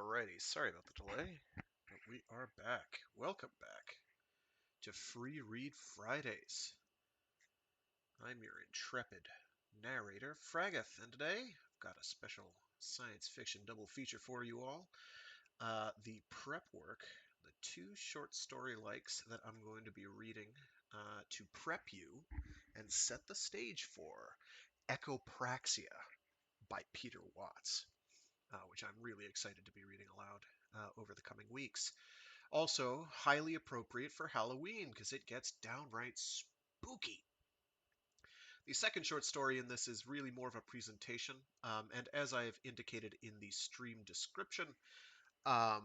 Alrighty, sorry about the delay, but we are back. Welcome back to Free Read Fridays. I'm your intrepid narrator, Fragath, and today I've got a special science fiction double feature for you all. The prep work, the two short story likes that I'm going to be reading to prep you and set the stage for Echopraxia by Peter Watts. Which I'm really excited to be reading aloud over the coming weeks. Also, highly appropriate for Halloween because it gets downright spooky. The second short story in this is really more of a presentation, and as I have indicated in the stream description, um,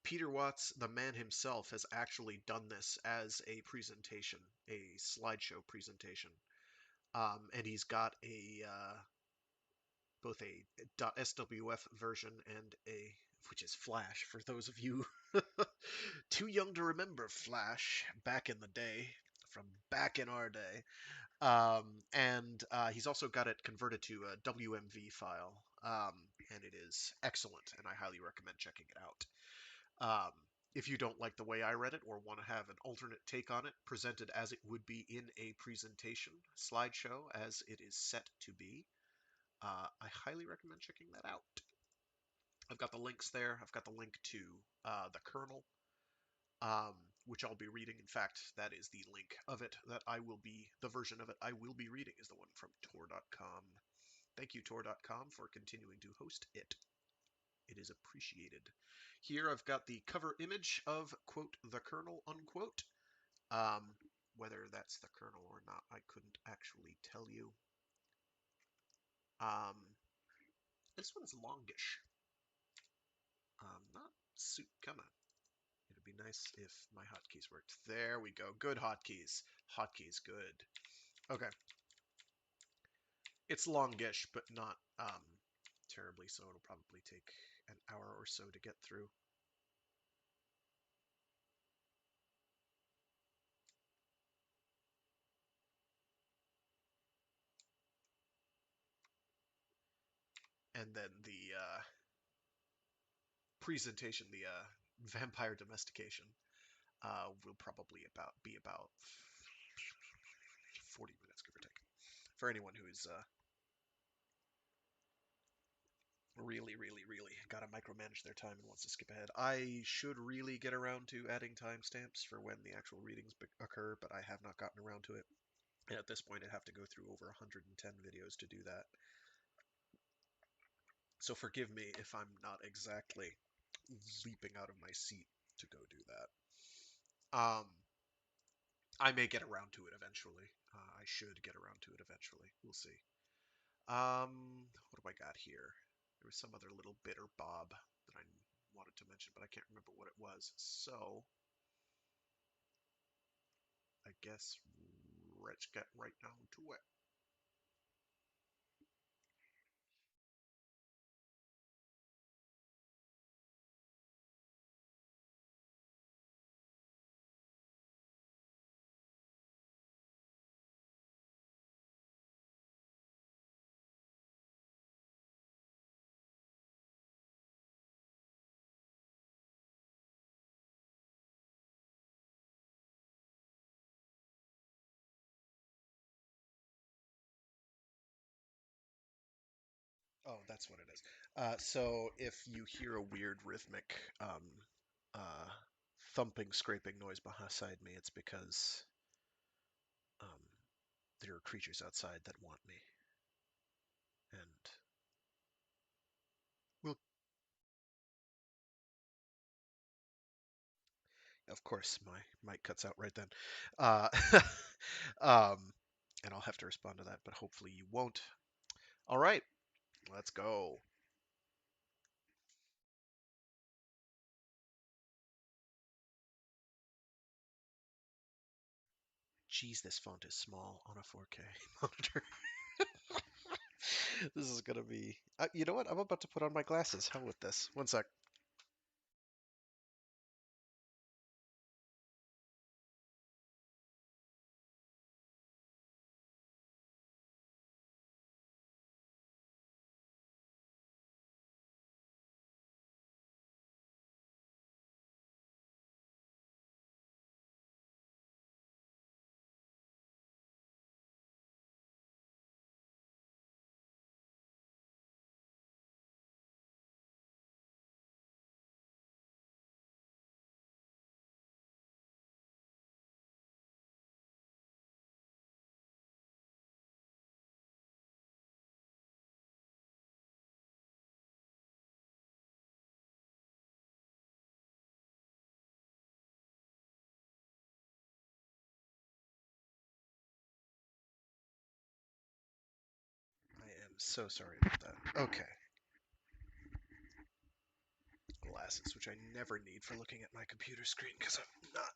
Peter Watts, the man himself, has actually done this as a presentation, a slideshow presentation, and he's got both a .swf version and which is Flash for those of you too young to remember Flash back in the day, from back in our day. And he's also got it converted to a WMV file, and it is excellent, and I highly recommend checking it out. If you don't like the way I read it or want to have an alternate take on it, presented as it would be in a presentation slideshow as it is set to be, I highly recommend checking that out. I've got the links there. I've got the link to the kernel, which I'll be reading. In fact, that is the link of it the version of it I will be reading is the one from Tor.com. Thank you, Tor.com, for continuing to host it. It is appreciated. Here I've got the cover image of, quote, the kernel, unquote. Whether that's the kernel or not, I couldn't actually tell you. This one's longish. Not come on. It'd be nice if my hotkeys worked. There we go. Good hotkeys. Hotkeys, good. Okay. It's longish, but not terribly so. It'll probably take an hour or so to get through. And then the presentation, the vampire domestication, will probably be about 40 minutes, give or take. For anyone who is really got to micromanage their time and wants to skip ahead. I should really get around to adding timestamps for when the actual readings occur, but I have not gotten around to it. And at this point, I'd have to go through over 110 videos to do that. So forgive me if I'm not exactly leaping out of my seat to go do that. I may get around to it eventually. I should get around to it eventually. We'll see. What do I got here? There was some other little bit or bob that I wanted to mention, but I can't remember what it was. So, I guess let's get right down to it. Oh, that's what it is. So if you hear a weird rhythmic uh, thumping, scraping noise beside me, it's because um, there are creatures outside that want me, and will, of course, my mic cuts out right then. Uh, um, and I'll have to respond to that, but hopefully you won't. All right, let's go. Geez, this font is small on a 4K monitor. This is gonna be. You know what? I'm about to put on my glasses. Hell with this. One sec. so sorry about that. Okay. Glasses, which I never need for looking at my computer screen because I'm not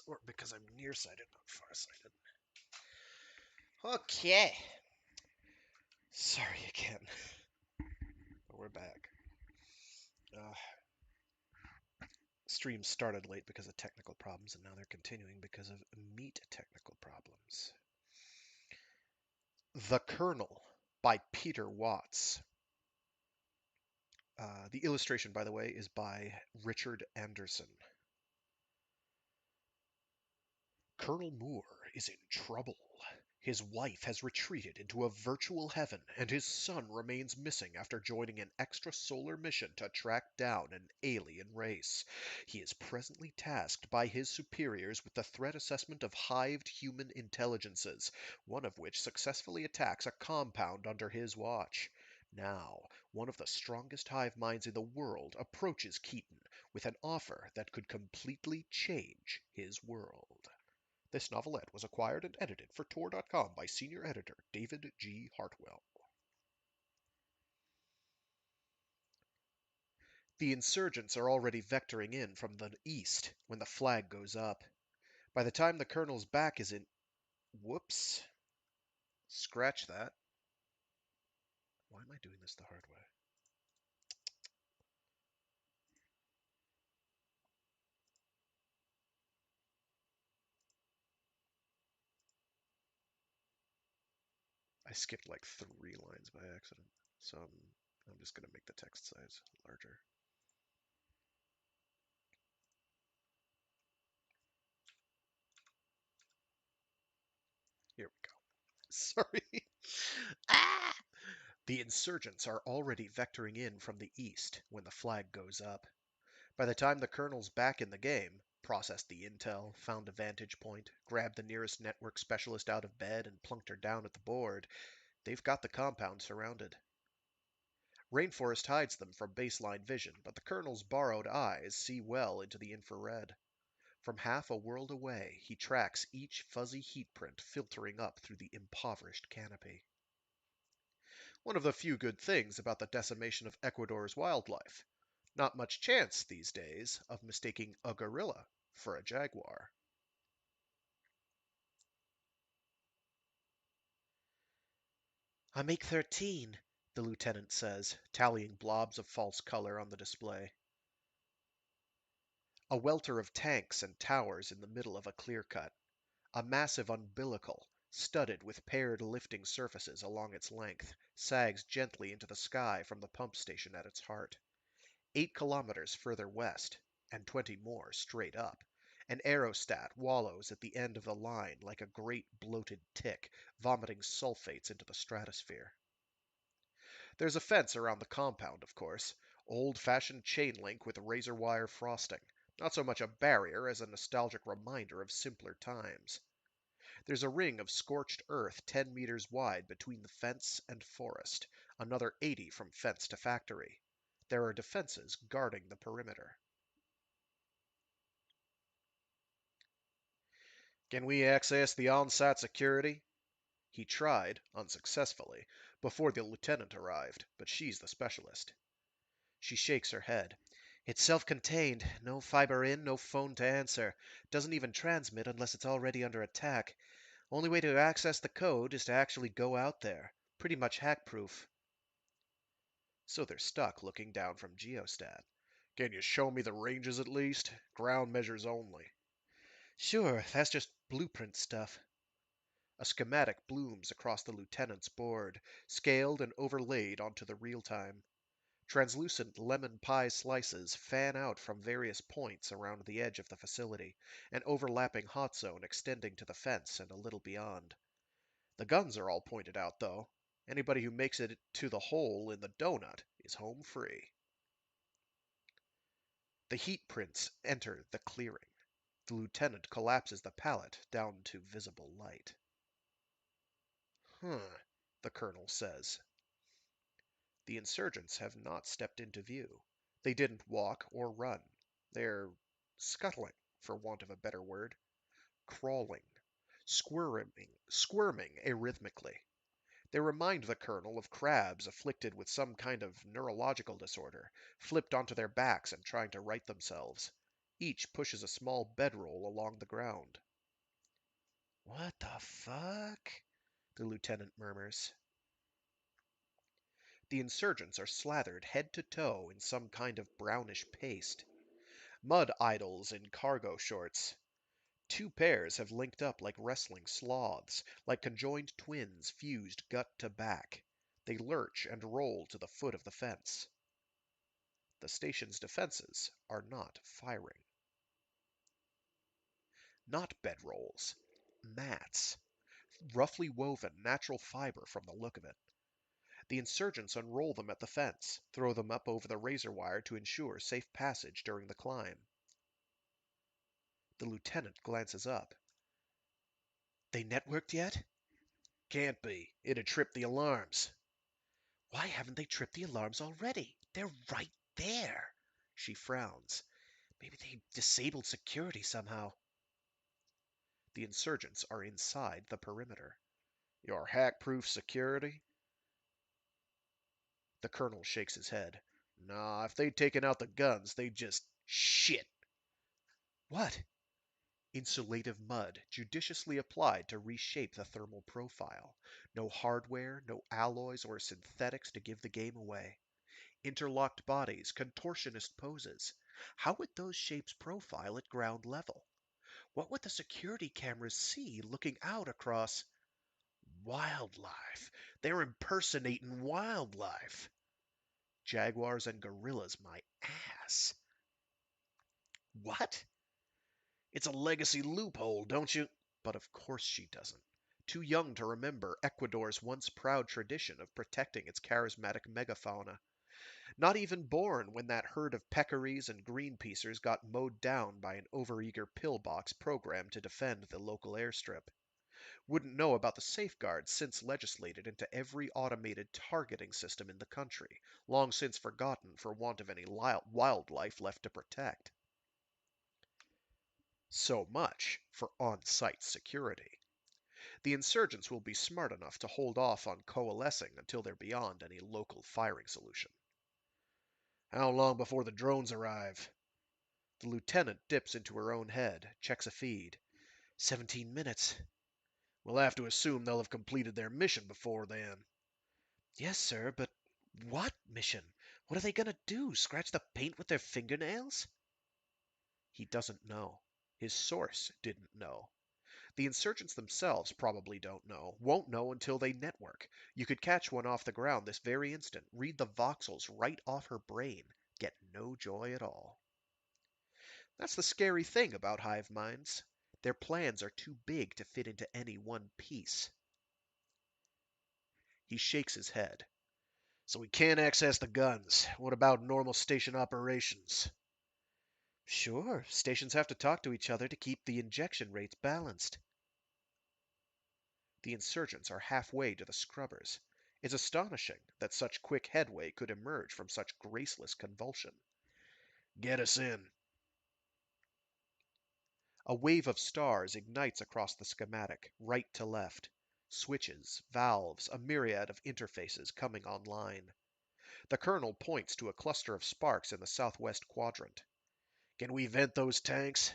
or because I'm nearsighted, not farsighted. Okay. Sorry again. But we're back. Stream started late because of technical problems, and now they're continuing because of meat technical problems. The Colonel by Peter Watts. The illustration, by the way, is by Richard Anderson. Colonel Moore is in trouble. His wife has retreated into a virtual heaven, and his son remains missing after joining an extrasolar mission to track down an alien race. He is presently tasked by his superiors with the threat assessment of hived human intelligences, one of which successfully attacks a compound under his watch. Now, one of the strongest hive minds in the world approaches Keaton with an offer that could completely change his world. This novelette was acquired and edited for Tor.com by senior editor David G. Hartwell. The insurgents are already vectoring in from the east when the flag goes up. By the time the colonel's back is in... Whoops. Scratch that. Why am I doing this the hard way? I skipped like 3 lines by accident, so I'm just going to make the text size larger. Here we go. Sorry. Ah! The insurgents are already vectoring in from the east when the flag goes up. By the time the colonel's back in the game, processed the intel, found a vantage point, grabbed the nearest network specialist out of bed, and plunked her down at the board, they've got the compound surrounded. Rainforest hides them from baseline vision, but the colonel's borrowed eyes see well into the infrared. From half a world away, he tracks each fuzzy heat print filtering up through the impoverished canopy. One of the few good things about the decimation of Ecuador's wildlife. Not much chance these days of mistaking a gorilla for a jaguar. I make 13, the lieutenant says, tallying blobs of false color on the display. A welter of tanks and towers in the middle of a clear cut. A massive umbilical, studded with paired lifting surfaces along its length, sags gently into the sky from the pump station at its heart. 8 kilometers further west, and 20 more straight up, an aerostat wallows at the end of the line like a great bloated tick, vomiting sulfates into the stratosphere. There's a fence around the compound, of course, old-fashioned chain link with razor wire frosting, not so much a barrier as a nostalgic reminder of simpler times. There's a ring of scorched earth 10 meters wide between the fence and forest, another 80 from fence to factory. There are defenses guarding the perimeter. Can we access the on-site security? He tried, unsuccessfully, before the lieutenant arrived, but she's the specialist. She shakes her head. It's self-contained. No fiber in, no phone to answer. Doesn't even transmit unless it's already under attack. Only way to access the code is to actually go out there. Pretty much hack-proof. So they're stuck looking down from Geostat. Can you show me the ranges at least? Ground measures only. Sure, that's just blueprint stuff. A schematic blooms across the lieutenant's board, scaled and overlaid onto the real-time. Translucent lemon pie slices fan out from various points around the edge of the facility, an overlapping hot zone extending to the fence and a little beyond. The guns are all pointed out, though. Anybody who makes it to the hole in the donut is home free. The heat prints enter the clearing. The lieutenant collapses the pallet down to visible light. Huh, the colonel says. The insurgents have not stepped into view. They didn't walk or run. They're scuttling, for want of a better word. Crawling. Squirming arrhythmically. They remind the colonel of crabs afflicted with some kind of neurological disorder, flipped onto their backs and trying to right themselves. Each pushes a small bedroll along the ground. What the fuck? The lieutenant murmurs. The insurgents are slathered head to toe in some kind of brownish paste. Mud idols in cargo shorts. Two pairs have linked up like wrestling sloths, like conjoined twins fused gut to back. They lurch and roll to the foot of the fence. The station's defenses are not firing. Not bedrolls. Mats. Roughly woven natural fiber from the look of it. The insurgents unroll them at the fence, throw them up over the razor wire to ensure safe passage during the climb. The lieutenant glances up. They networked yet? Can't be. It'd trip the alarms. Why haven't they tripped the alarms already? They're right there. She frowns. Maybe they disabled security somehow. The insurgents are inside the perimeter. Your hack-proof security? The colonel shakes his head. Nah, if they'd taken out the guns, they'd just shit. What? Insulative mud, judiciously applied to reshape the thermal profile. No hardware, no alloys or synthetics to give the game away. Interlocked bodies, contortionist poses. How would those shapes profile at ground level? What would the security cameras see looking out across wildlife? They're impersonating wildlife. Jaguars and gorillas, my ass. What? It's a legacy loophole, don't you? But of course she doesn't. Too young to remember Ecuador's once proud tradition of protecting its charismatic megafauna. Not even born when that herd of peccaries and greenpeacers got mowed down by an overeager pillbox program to defend the local airstrip. Wouldn't know about the safeguards since legislated into every automated targeting system in the country, long since forgotten for want of any wildlife left to protect. So much for on-site security. The insurgents will be smart enough to hold off on coalescing until they're beyond any local firing solution. How long before the drones arrive? The lieutenant dips into her own head, checks a feed. 17 minutes. We'll have to assume they'll have completed their mission before then. Yes, sir, but what mission? What are they gonna do? Scratch the paint with their fingernails? He doesn't know. His source didn't know. The insurgents themselves probably don't know, won't know until they network. You could catch one off the ground this very instant, read the voxels right off her brain, get no joy at all. That's the scary thing about hive minds. Their plans are too big to fit into any one piece. He shakes his head. So we can't access the guns. What about normal station operations? Sure, stations have to talk to each other to keep the injection rates balanced. The insurgents are halfway to the scrubbers. It's astonishing that such quick headway could emerge from such graceless convulsion. Get us in. A wave of stars ignites across the schematic, right to left. Switches, valves, a myriad of interfaces coming online. The colonel points to a cluster of sparks in the southwest quadrant. Can we vent those tanks?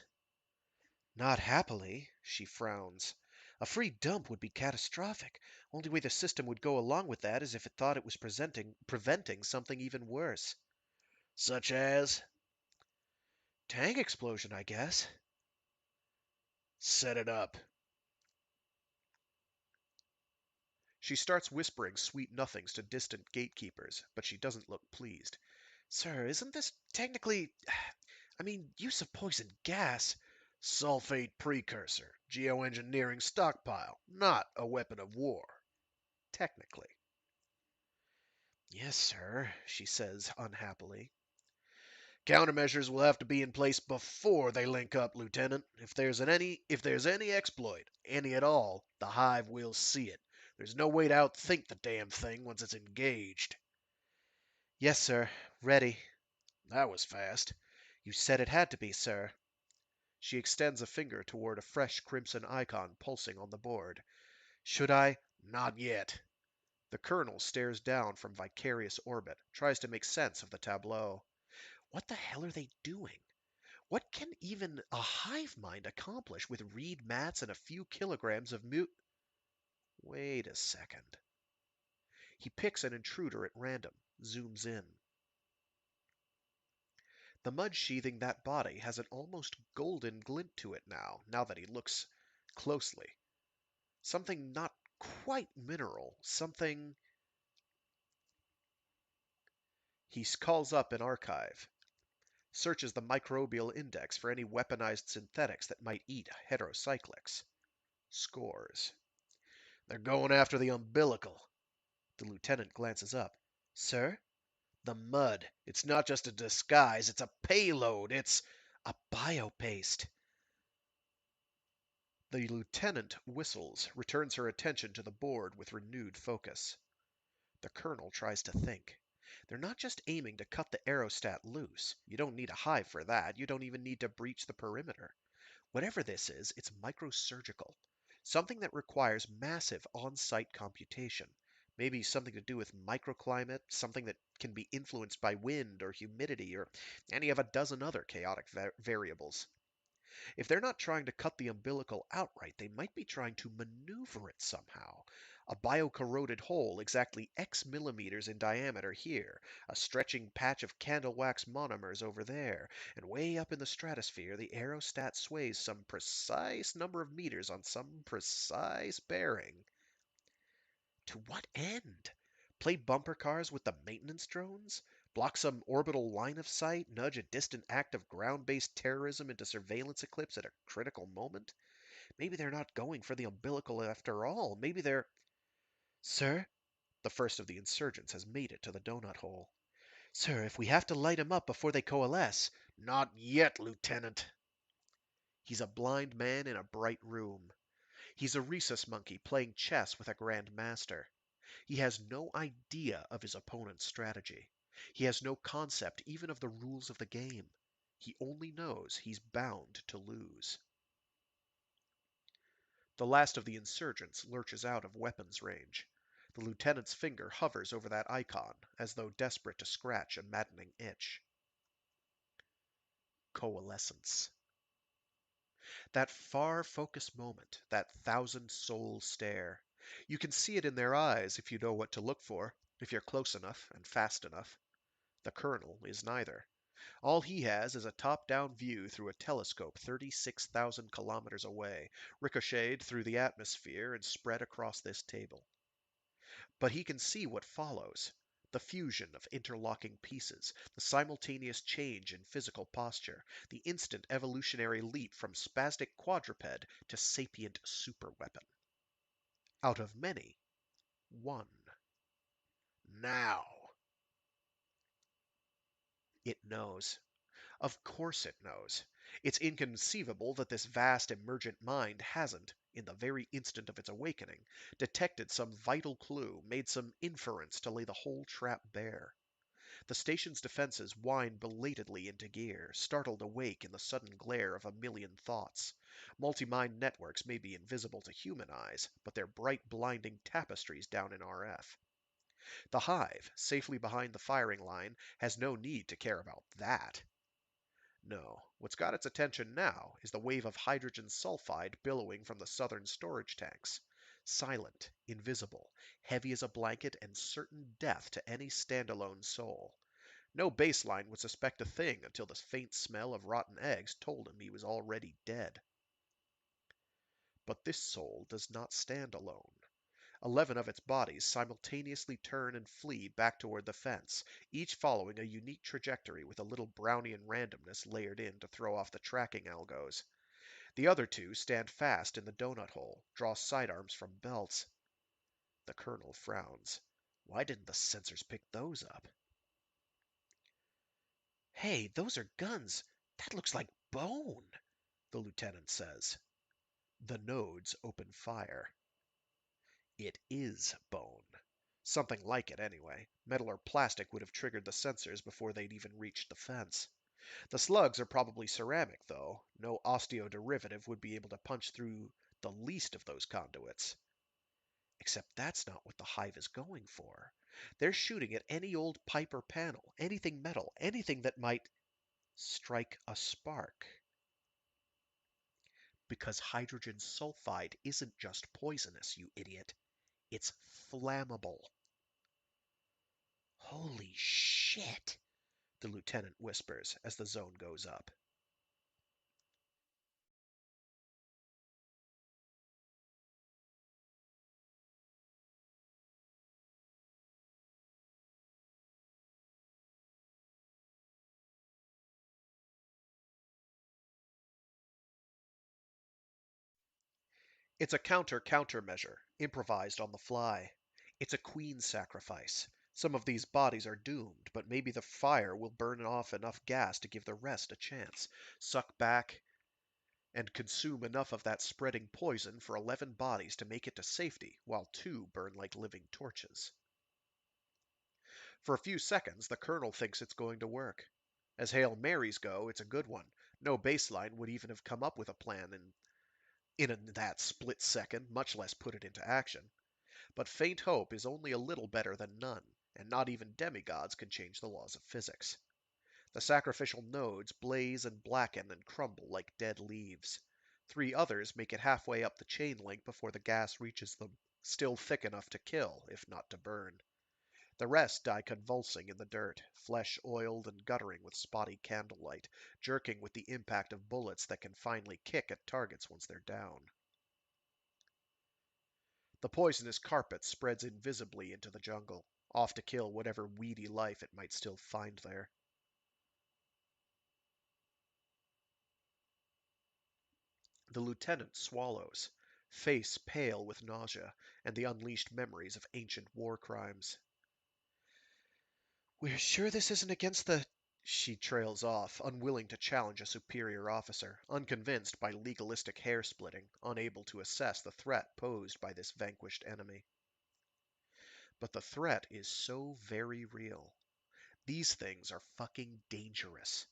Not happily, she frowns. A free dump would be catastrophic. Only way the system would go along with that is if it thought it was preventing something even worse. Such as? Tank explosion, I guess. Set it up. She starts whispering sweet nothings to distant gatekeepers, but she doesn't look pleased. Sir, isn't this technically... I mean, use of poison gas... Sulfate precursor, geoengineering stockpile, not a weapon of war. Technically. Yes, sir, she says unhappily. Countermeasures will have to be in place before they link up, Lieutenant. If there's any exploit, any at all, the Hive will see it. There's no way to outthink the damn thing once it's engaged. Yes, sir. Ready. That was fast. You said it had to be, sir. She extends a finger toward a fresh crimson icon pulsing on the board. Should I? Not yet. The colonel stares down from vicarious orbit, tries to make sense of the tableau. What the hell are they doing? What can even a hive mind accomplish with reed mats and a few kilograms of mu... Wait a second. He picks an intruder at random, zooms in. The mud sheathing that body has an almost golden glint to it now that he looks closely. Something not quite mineral, something... He calls up an archive, searches the microbial index for any weaponized synthetics that might eat heterocyclics. Scores. They're going after the umbilical. The lieutenant glances up. Sir? The mud. It's not just a disguise, it's a payload. It's a biopaste. The lieutenant whistles, returns her attention to the board with renewed focus. The colonel tries to think. They're not just aiming to cut the aerostat loose. You don't need a hive for that. You don't even need to breach the perimeter. Whatever this is, it's microsurgical. Something that requires massive on-site computation. Maybe something to do with microclimate, something that can be influenced by wind or humidity or any of a dozen other chaotic variables. If they're not trying to cut the umbilical outright, they might be trying to maneuver it somehow. A biocorroded hole exactly X millimeters in diameter here, a stretching patch of candle wax monomers over there, and way up in the stratosphere the aerostat sways some precise number of meters on some precise bearing. To what end? Play bumper cars with the maintenance drones? Block some orbital line of sight? Nudge a distant act of ground-based terrorism into surveillance eclipse at a critical moment? Maybe they're not going for the umbilical after all. Maybe they're... Sir? The first of the insurgents has made it to the donut hole. Sir, if we have to light 'em up before they coalesce... Not yet, Lieutenant. He's a blind man in a bright room. He's a rhesus monkey playing chess with a grand master. He has no idea of his opponent's strategy. He has no concept even of the rules of the game. He only knows he's bound to lose. The last of the insurgents lurches out of weapons range. The lieutenant's finger hovers over that icon, as though desperate to scratch a maddening itch. Coalescence. That far-focused moment, that thousand-soul stare. You can see it in their eyes if you know what to look for, if you're close enough and fast enough. The colonel is neither. All he has is a top-down view through a telescope 36,000 kilometers away, ricocheted through the atmosphere and spread across this table. But he can see what follows. The fusion of interlocking pieces, the simultaneous change in physical posture, the instant evolutionary leap from spastic quadruped to sapient superweapon. Out of many, one. Now. It knows. Of course it knows. It's inconceivable that this vast emergent mind hasn't, in the very instant of its awakening, detected some vital clue, made some inference to lay the whole trap bare. The station's defenses wind belatedly into gear, startled awake in the sudden glare of a million thoughts. Multi-mind networks may be invisible to human eyes, but they're bright, blinding tapestries down in RF. The hive, safely behind the firing line, has no need to care about that. No, what's got its attention now is the wave of hydrogen sulfide billowing from the southern storage tanks. Silent, invisible, heavy as a blanket, and certain death to any standalone soul. No baseline would suspect a thing until the faint smell of rotten eggs told him he was already dead. But this soul does not stand alone. 11 of its bodies simultaneously turn and flee back toward the fence, each following a unique trajectory with a little Brownian randomness layered in to throw off the tracking algos. The other two stand fast in the donut hole, draw sidearms from belts. The colonel frowns. Why didn't the sensors pick those up? Hey, those are guns. That looks like bone, the lieutenant says. The nodes open fire. It is bone. Something like it, anyway. Metal or plastic would have triggered the sensors before they'd even reached the fence. The slugs are probably ceramic, though. No osteoderivative would be able to punch through the least of those conduits. Except that's not what the hive is going for. They're shooting at any old pipe or panel, anything metal, anything that might strike a spark. Because hydrogen sulfide isn't just poisonous, you idiot. It's flammable. Holy shit, the lieutenant whispers as the zone goes up. It's a countermeasure, improvised on the fly. It's a queen sacrifice. Some of these bodies are doomed, but maybe the fire will burn off enough gas to give the rest a chance. Suck back and consume enough of that spreading poison for 11 bodies to make it to safety, while 2 burn like living torches. For a few seconds, the colonel thinks it's going to work. As Hail Marys go, it's a good one. No baseline would even have come up with a plan in that split second, much less put it into action. But faint hope is only a little better than none, and not even demigods can change the laws of physics. The sacrificial nodes blaze and blacken and crumble like dead leaves. 3 others make it halfway up the chain link before the gas reaches them, still thick enough to kill, if not to burn. The rest die convulsing in the dirt, flesh oiled and guttering with spotty candlelight, jerking with the impact of bullets that can finally kick at targets once they're down. The poisonous carpet spreads invisibly into the jungle, off to kill whatever weedy life it might still find there. The lieutenant swallows, face pale with nausea and the unleashed memories of ancient war crimes. We're sure this isn't against the... She trails off, unwilling to challenge a superior officer, unconvinced by legalistic hair-splitting, unable to assess the threat posed by this vanquished enemy. But the threat is so very real. These things are fucking dangerous.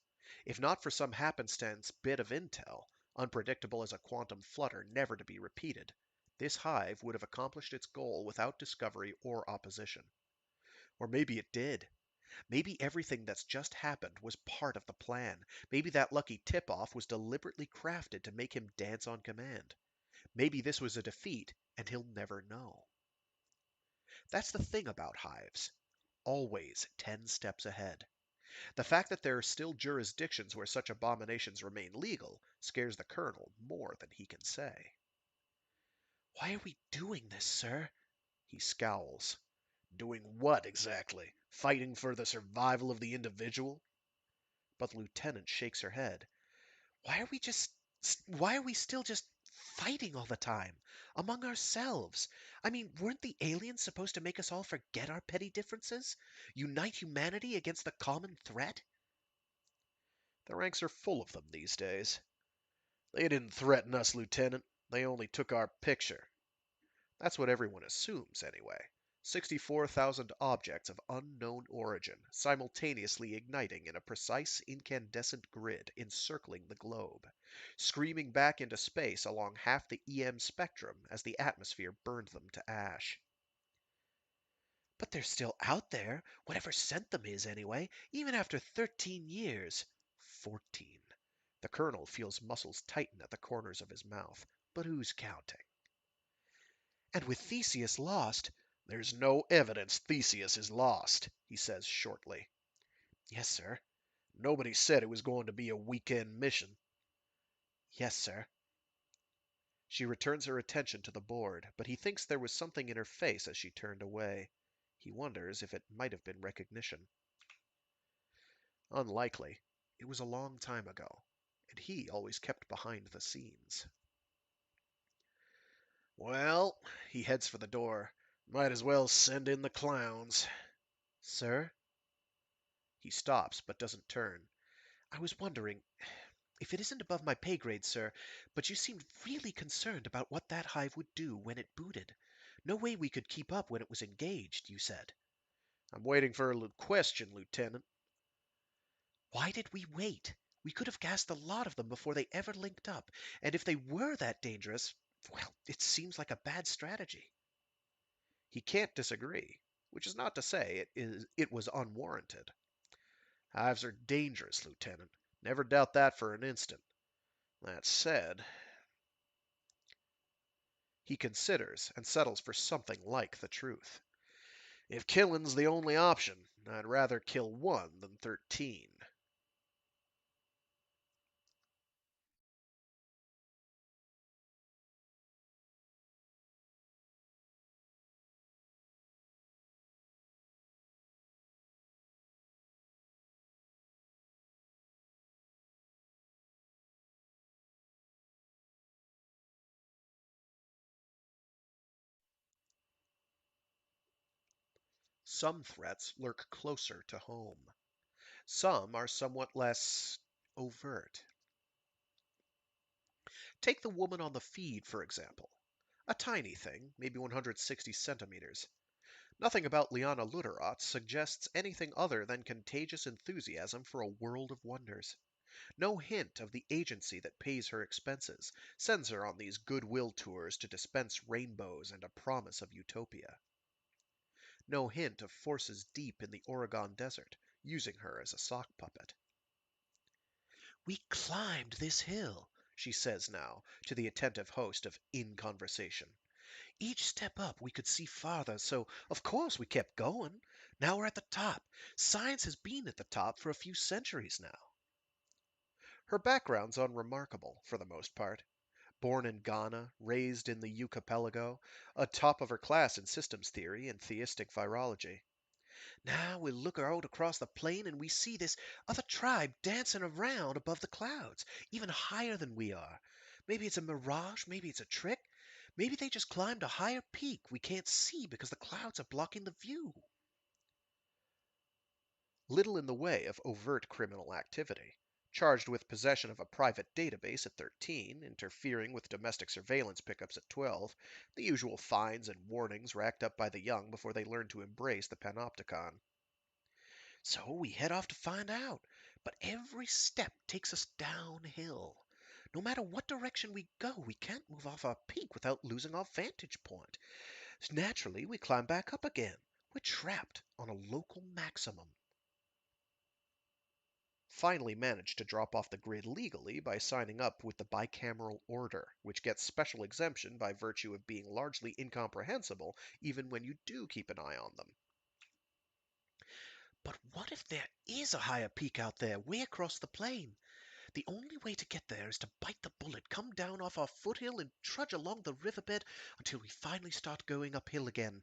If not for some happenstance bit of intel, unpredictable as a quantum flutter never to be repeated, this hive would have accomplished its goal without discovery or opposition. Or maybe it did. Maybe everything that's just happened was part of the plan. Maybe that lucky tip-off was deliberately crafted to make him dance on command. Maybe this was a defeat, and he'll never know. That's the thing about hives. Always 10 steps ahead. The fact that there are still jurisdictions where such abominations remain legal scares the colonel more than he can say. Why are we doing this, sir? He scowls. Doing what exactly? Fighting for the survival of the individual? But the lieutenant shakes her head. Why are we just... Why are we still just fighting all the time? Among ourselves? I mean, weren't the aliens supposed to make us all forget our petty differences? Unite humanity against the common threat? The ranks are full of them these days. They didn't threaten us, Lieutenant. They only took our picture. That's what everyone assumes, anyway. 64,000 objects of unknown origin, simultaneously igniting in a precise incandescent grid encircling the globe, screaming back into space along half the EM spectrum as the atmosphere burned them to ash. But they're still out there, whatever sent them is anyway, even after 13 years. 14. The colonel feels muscles tighten at the corners of his mouth, but who's counting? And with Theseus lost... There's no evidence Theseus is lost, he says shortly. Yes, sir. Nobody said it was going to be a weekend mission. Yes, sir. She returns her attention to the board, but he thinks there was something in her face as she turned away. He wonders if it might have been recognition. Unlikely. It was a long time ago, and he always kept behind the scenes. Well, he heads for the door. Might as well send in the clowns. Sir? He stops, but doesn't turn. I was wondering, if it isn't above my pay grade, sir, but you seemed really concerned about what that hive would do when it booted. No way we could keep up when it was engaged, you said. I'm waiting for a question, Lieutenant. Why did we wait? We could have gassed a lot of them before they ever linked up, and if they were that dangerous, well, it seems like a bad strategy. He can't disagree, which is not to say it was unwarranted. Hives are dangerous, Lieutenant. Never doubt that for an instant. That said, he considers and settles for something like the truth. If killing's the only option, I'd rather kill one than 13. Some threats lurk closer to home. Some are somewhat less overt. Take the woman on the feed, for example. A tiny thing, maybe 160 centimeters. Nothing about Liana Luderot suggests anything other than contagious enthusiasm for a world of wonders. No hint of the agency that pays her expenses, sends her on these goodwill tours to dispense rainbows and a promise of utopia. No hint of forces deep in the Oregon desert, using her as a sock puppet. We climbed this hill, she says now to the attentive host of In Conversation. Each step up we could see farther, so of course we kept going. Now we're at the top. Science has been at the top for a few centuries now. Her background's unremarkable, for the most part. Born in Ghana, raised in the Yucapelago, a top of her class in systems theory and theistic virology. Now we look out across the plain and we see this other tribe dancing around above the clouds, even higher than we are. Maybe it's a mirage, maybe it's a trick. Maybe they just climbed a higher peak we can't see because the clouds are blocking the view. Little in the way of overt criminal activity. Charged with possession of a private database at 13, interfering with domestic surveillance pickups at 12, the usual fines and warnings racked up by the young before they learn to embrace the panopticon. So we head off to find out, but every step takes us downhill. No matter what direction we go, we can't move off our peak without losing our vantage point. Naturally, we climb back up again. We're trapped on a local maximum. Finally managed to drop off the grid legally by signing up with the bicameral order, which gets special exemption by virtue of being largely incomprehensible even when you do keep an eye on them. But what if there is a higher peak out there, way across the plain? The only way to get there is to bite the bullet, come down off our foothill, and trudge along the riverbed until we finally start going uphill again.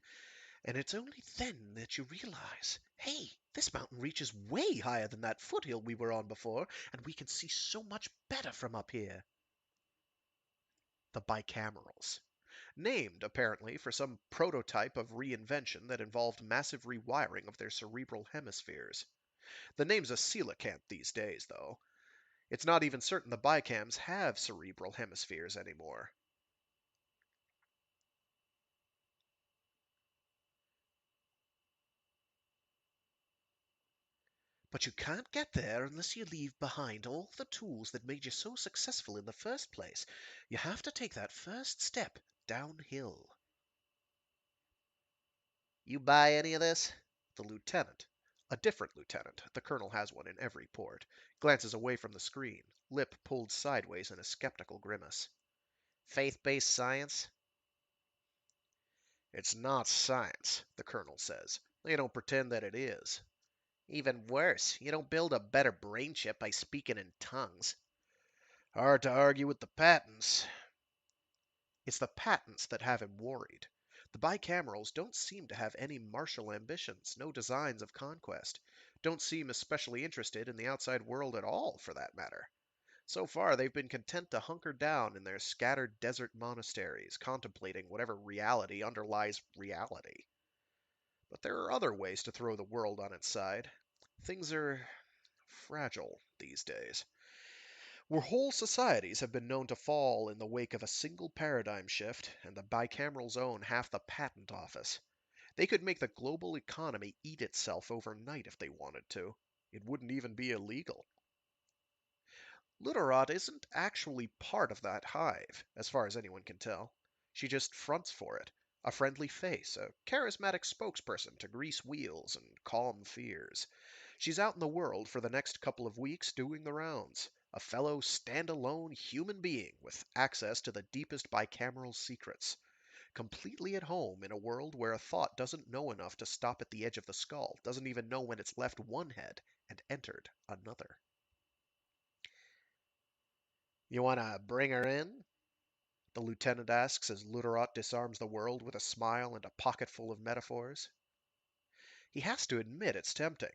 And it's only then that you realize, hey, this mountain reaches way higher than that foothill we were on before, and we can see so much better from up here. The bicamerals. Named, apparently, for some prototype of reinvention that involved massive rewiring of their cerebral hemispheres. The name's a coelacanth these days, though. It's not even certain the bicams have cerebral hemispheres anymore. But you can't get there unless you leave behind all the tools that made you so successful in the first place. You have to take that first step downhill. You buy any of this? The lieutenant, a different lieutenant, the colonel has one in every port, glances away from the screen, lip pulled sideways in a skeptical grimace. Faith-based science? It's not science, the colonel says. They don't pretend that it is. Even worse, you don't build a better brain chip by speaking in tongues. Hard to argue with the patents. It's the patents that have him worried. The bicamerals don't seem to have any martial ambitions, no designs of conquest. Don't seem especially interested in the outside world at all, for that matter. So far, they've been content to hunker down in their scattered desert monasteries, contemplating whatever reality underlies reality. But there are other ways to throw the world on its side. Things are fragile these days. Where whole societies have been known to fall in the wake of a single paradigm shift, and the bicamerals own half the patent office. They could make the global economy eat itself overnight if they wanted to. It wouldn't even be illegal. Luderot isn't actually part of that hive, as far as anyone can tell. She just fronts for it, A friendly face, a charismatic spokesperson to grease wheels and calm fears. She's out in the world for the next couple of weeks doing the rounds. A fellow stand-alone human being with access to the deepest bicameral secrets. Completely at home in a world where a thought doesn't know enough to stop at the edge of the skull, doesn't even know when it's left one head and entered another. You want to bring her in? The lieutenant asks as Luderot disarms the world with a smile and a pocketful of metaphors. He has to admit it's tempting.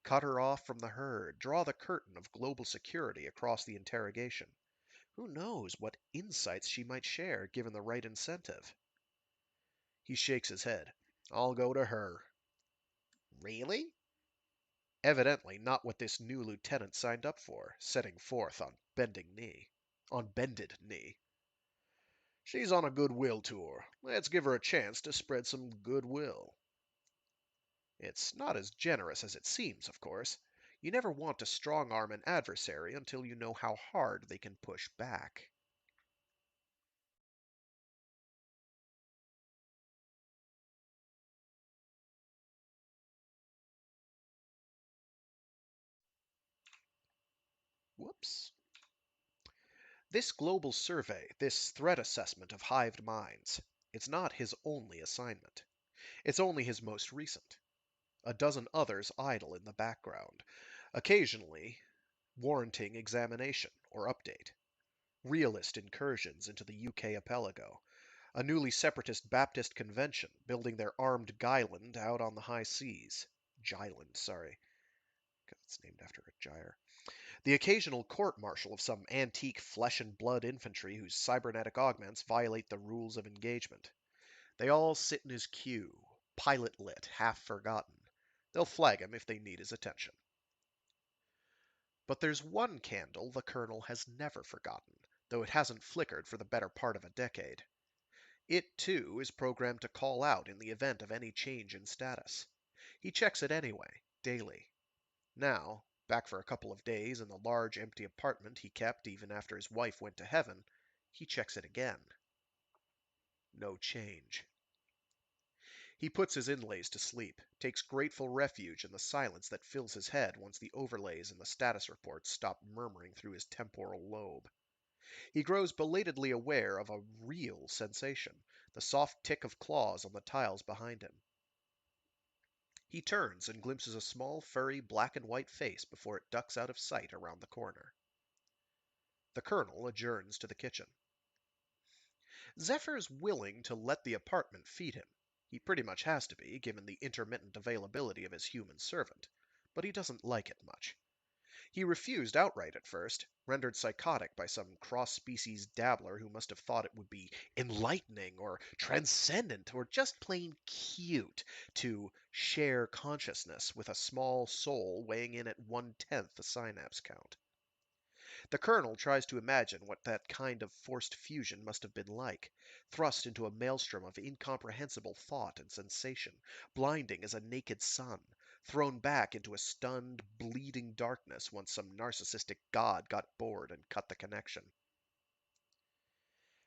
Cut her off from the herd, draw the curtain of global security across the interrogation. Who knows what insights she might share given the right incentive? He shakes his head. I'll go to her. Really? Evidently not what this new lieutenant signed up for, setting forth on bended knee. She's on a goodwill tour. Let's give her a chance to spread some goodwill. It's not as generous as it seems, of course. You never want to strong arm an adversary until you know how hard they can push back. Whoops. This global survey, this threat assessment of hived minds, it's not his only assignment. It's only his most recent. A dozen others idle in the background, occasionally warranting examination or update. Realist incursions into the UK archipelago, a newly separatist Baptist convention building their armed Gyland out on the high seas. Gyland, sorry, because it's named after a gyre. The occasional court-martial of some antique flesh and blood infantry whose cybernetic augments violate the rules of engagement. They all sit in his queue, pilot lit, half forgotten. They'll flag him if they need his attention. But there's one candle the Colonel has never forgotten, though it hasn't flickered for the better part of a decade. It, too, is programmed to call out in the event of any change in status. He checks it anyway, daily. Now, back for a couple of days in the large empty apartment he kept even after his wife went to heaven, he checks it again. No change. He puts his inlays to sleep, takes grateful refuge in the silence that fills his head once the overlays in the status report stop murmuring through his temporal lobe. He grows belatedly aware of a real sensation, the soft tick of claws on the tiles behind him. He turns and glimpses a small, furry, black and white face before it ducks out of sight around the corner. The Colonel adjourns to the kitchen. Zephyr's willing to let the apartment feed him. He pretty much has to be, given the intermittent availability of his human servant, but he doesn't like it much. He refused outright at first, rendered psychotic by some cross-species dabbler who must have thought it would be enlightening or transcendent or just plain cute to share consciousness with a small soul weighing in at 1/10 the synapse count. The Colonel tries to imagine what that kind of forced fusion must have been like, thrust into a maelstrom of incomprehensible thought and sensation, blinding as a naked sun, thrown back into a stunned, bleeding darkness once some narcissistic god got bored and cut the connection.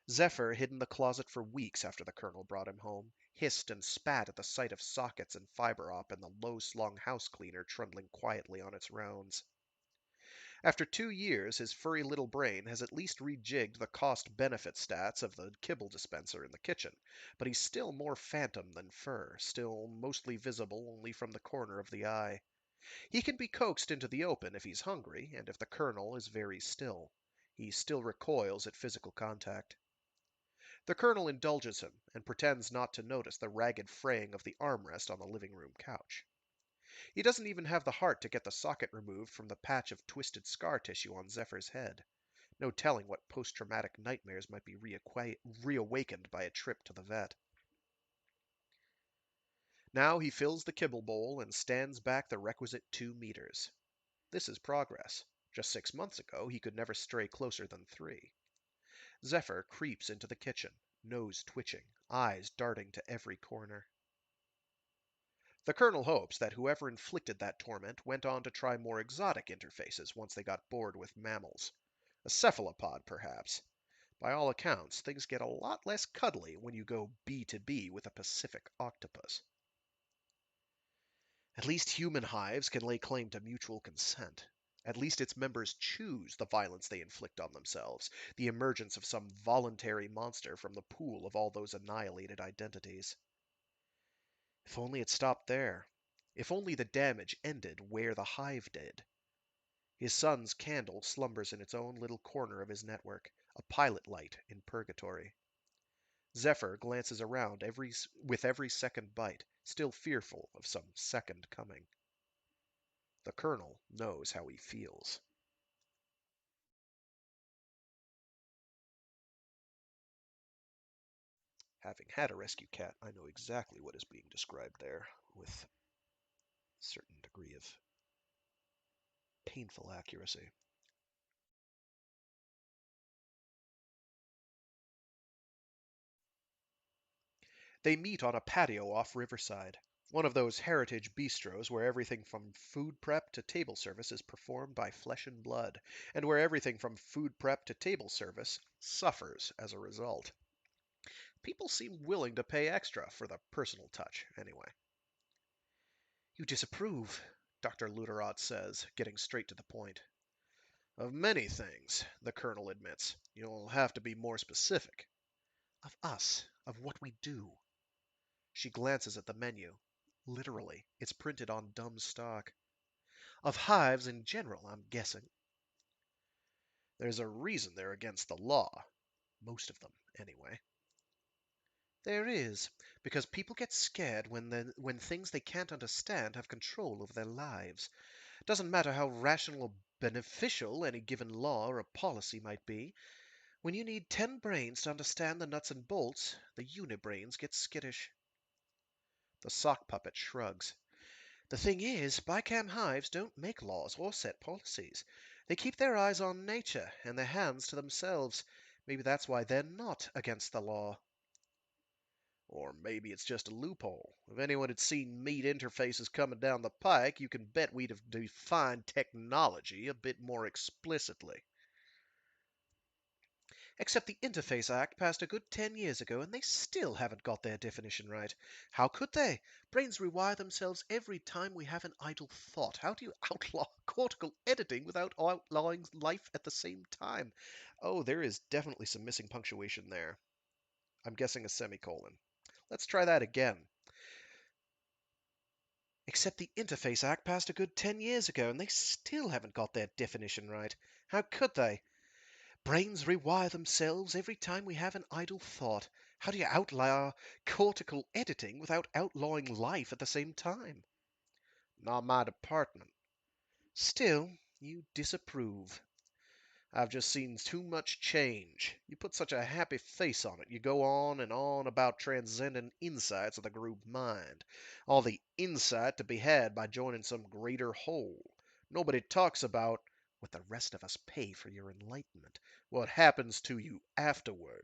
Zephyr hid in the closet for weeks after the Colonel brought him home, hissed and spat at the sight of sockets and fiber op and the low-slung house cleaner trundling quietly on its rounds. After 2 years, his furry little brain has at least rejigged the cost-benefit stats of the kibble dispenser in the kitchen, but he's still more phantom than fur, still mostly visible only from the corner of the eye. He can be coaxed into the open if he's hungry, and if the Colonel is very still. He still recoils at physical contact. The Colonel indulges him and pretends not to notice the ragged fraying of the armrest on the living room couch. He doesn't even have the heart to get the socket removed from the patch of twisted scar tissue on Zephyr's head. No telling what post-traumatic nightmares might be reawakened by a trip to the vet. Now he fills the kibble bowl and stands back the requisite 2 meters. This is progress. Just 6 months ago, he could never stray closer than 3. Zephyr creeps into the kitchen, nose twitching, eyes darting to every corner. The Colonel hopes that whoever inflicted that torment went on to try more exotic interfaces once they got bored with mammals. A cephalopod, perhaps. By all accounts, things get a lot less cuddly when you go B to B with a Pacific octopus. At least human hives can lay claim to mutual consent. At least its members choose the violence they inflict on themselves, the emergence of some voluntary monster from the pool of all those annihilated identities. If only it stopped there. If only the damage ended where the hive did. His son's candle slumbers in its own little corner of his network, a pilot light in purgatory. Zephyr glances around with every second bite, still fearful of some second coming. The Colonel knows how he feels. Having had a rescue cat, I know exactly what is being described there, with a certain degree of painful accuracy. They meet on a patio off Riverside, one of those heritage bistros where everything from food prep to table service is performed by flesh and blood, and where everything from food prep to table service suffers as a result. People seem willing to pay extra for the personal touch, anyway. You disapprove, Dr. Luterot says, getting straight to the point. Of many things, the Colonel admits. You'll have to be more specific. Of us, of what we do. She glances at the menu. Literally, it's printed on dumb stock. Of hives in general, I'm guessing. There's a reason they're against the law. Most of them, anyway. There is, because people get scared when things they can't understand have control over their lives. Doesn't matter how rational or beneficial any given law or policy might be. When you need 10 brains to understand the nuts and bolts, the unibrains get skittish. The sock puppet shrugs. The thing is, Bicam hives don't make laws or set policies. They keep their eyes on nature and their hands to themselves. Maybe that's why they're not against the law. Or maybe it's just a loophole. If anyone had seen meat interfaces coming down the pike, you can bet we'd have defined technology a bit more explicitly. Except the Interface Act passed a good 10 years ago, and they still haven't got their definition right. How could they? Brains rewire themselves every time we have an idle thought. How do you outlaw cortical editing without outlawing life at the same time? Oh, there is definitely some missing punctuation there. I'm guessing a semicolon. Let's try that again. Except the Interface Act passed a good 10 years ago, and they still haven't got their definition right. How could they? Brains rewire themselves every time we have an idle thought. How do you outlaw cortical editing without outlawing life at the same time? Not my department. Still, you disapprove. I've just seen too much change. You put such a happy face on it. You go on and on about transcendent insights of the group mind. All the insight to be had by joining some greater whole. Nobody talks about what the rest of us pay for your enlightenment, what happens to you afterward.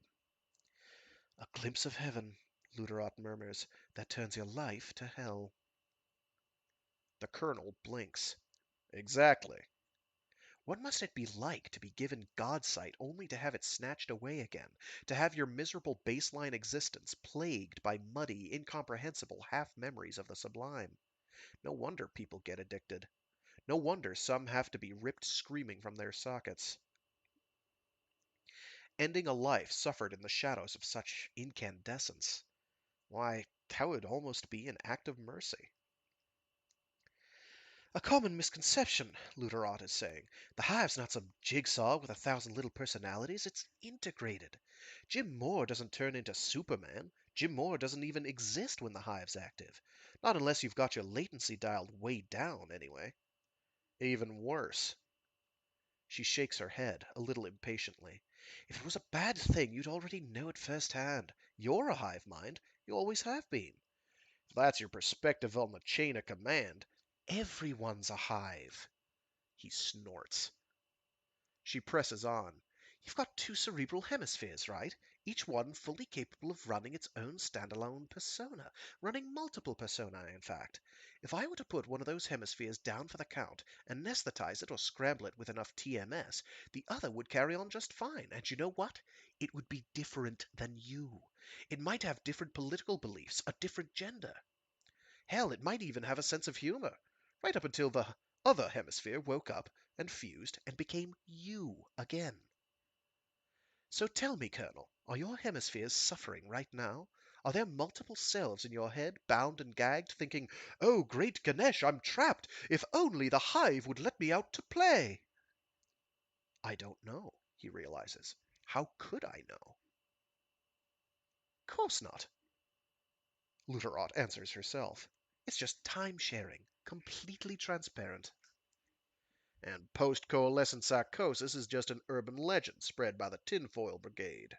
A glimpse of heaven, Luderot murmurs, that turns your life to hell. The colonel blinks. Exactly. What must it be like to be given God's sight only to have it snatched away again, to have your miserable baseline existence plagued by muddy, incomprehensible half-memories of the sublime? No wonder people get addicted. No wonder some have to be ripped screaming from their sockets. Ending a life suffered in the shadows of such incandescence. Why, that would almost be an act of mercy. A common misconception, Luderot is saying. The hive's not some jigsaw with 1,000 little personalities. It's integrated. Jim Moore doesn't turn into Superman. Jim Moore doesn't even exist when the hive's active. Not unless you've got your latency dialed way down, anyway. Even worse. She shakes her head, a little impatiently. If it was a bad thing, you'd already know it firsthand. You're a hive mind. You always have been. If that's your perspective on the chain of command, everyone's a hive. He snorts. She presses on. You've got two cerebral hemispheres, right? Each one fully capable of running its own standalone persona. Running multiple personae, in fact. If I were to put one of those hemispheres down for the count, anesthetize it or scramble it with enough TMS, the other would carry on just fine. And you know what? It would be different than you. It might have different political beliefs, a different gender. Hell, it might even have a sense of humor, right up until the other hemisphere woke up and fused and became you again. So tell me, Colonel, are your hemispheres suffering right now? Are there multiple selves in your head, bound and gagged, thinking, "Oh, great Ganesh, I'm trapped! If only the hive would let me out to play!" I don't know, he realizes. How could I know? Course not, Luterot answers herself. It's just time-sharing, completely transparent. And post-coalescent psychosis is just an urban legend spread by the tinfoil brigade.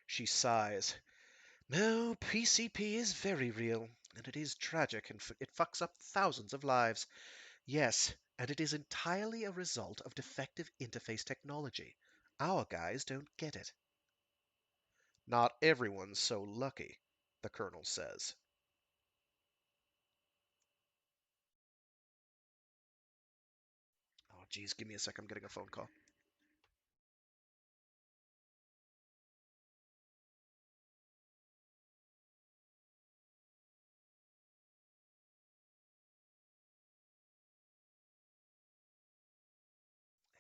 She sighs. No, PCP is very real, and it is tragic, and it fucks up thousands of lives. Yes, and it is entirely a result of defective interface technology. Our guys don't get it. Not everyone's so lucky, the colonel says. Oh, geez, give me a sec. I'm getting a phone call.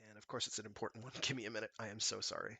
And of course, it's an important one. Give me a minute. I am so sorry.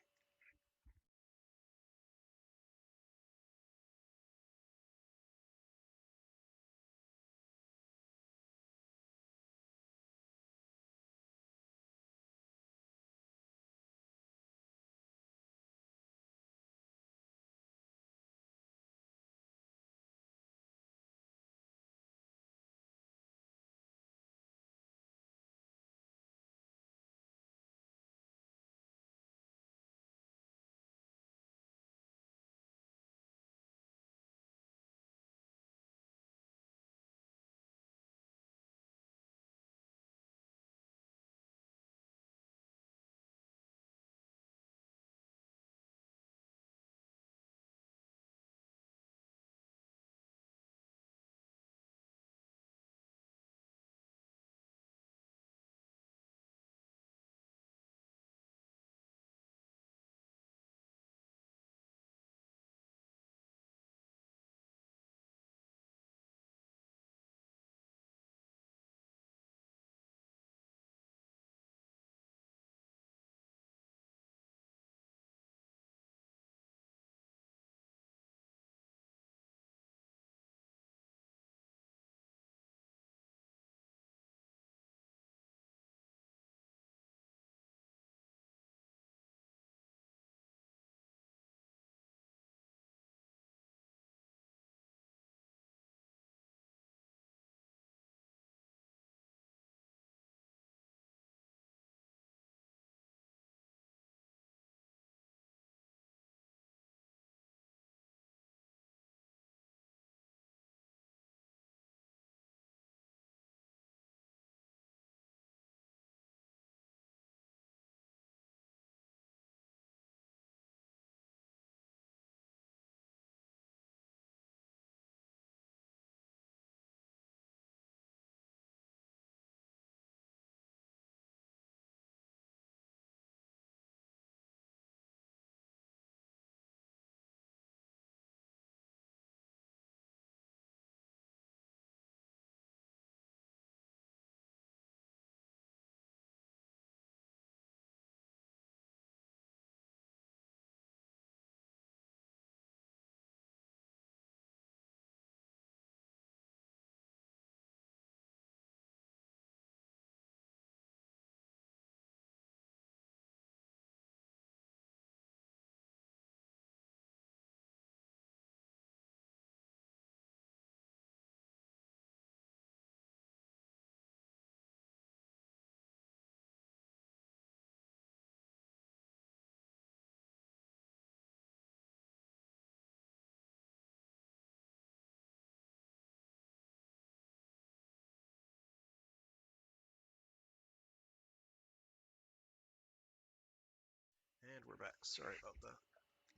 And we're back. Sorry about that.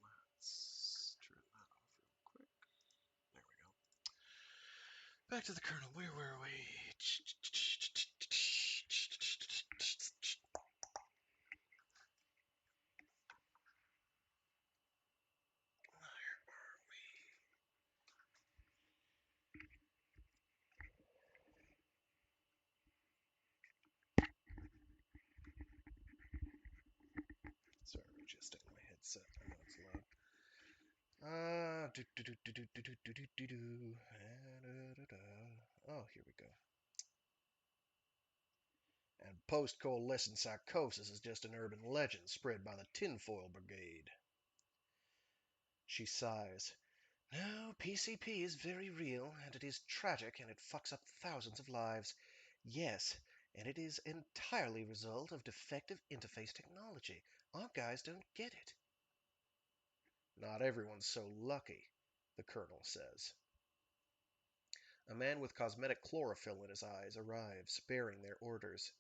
Let's turn that off real quick. There we go. Back to the kernel. Where were we? adjusting my headset. I know it's loud. Ah, Oh, here we go. And post-coalescent psychosis is just an urban legend spread by the tinfoil brigade. She sighs. No, PCP is very real, and it is tragic, and it fucks up thousands of lives. Yes, and it is entirely a result of defective interface technology. Our guys don't get it. Not everyone's so lucky, the colonel says. A man with cosmetic chlorophyll in his eyes arrives, bearing their orders.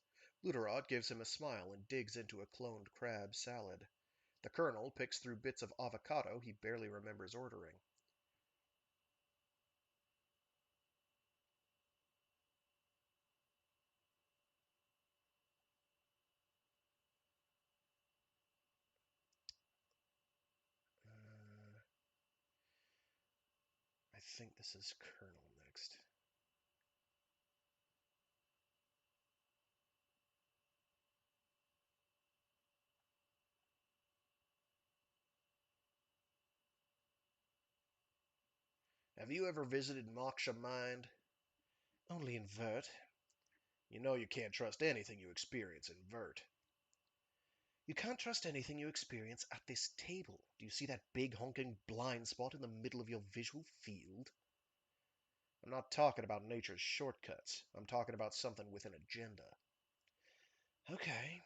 Luderod gives him a smile and digs into a cloned crab salad. The colonel picks through bits of avocado he barely remembers ordering. Uh, I think this is Colonel next. Have you ever visited Moksha Mind? Only in Vert. You know you can't trust anything you experience in Vert. You can't trust anything you experience at this table. Do you see that big honking blind spot in the middle of your visual field? I'm not talking about nature's shortcuts. I'm talking about something with an agenda. Okay.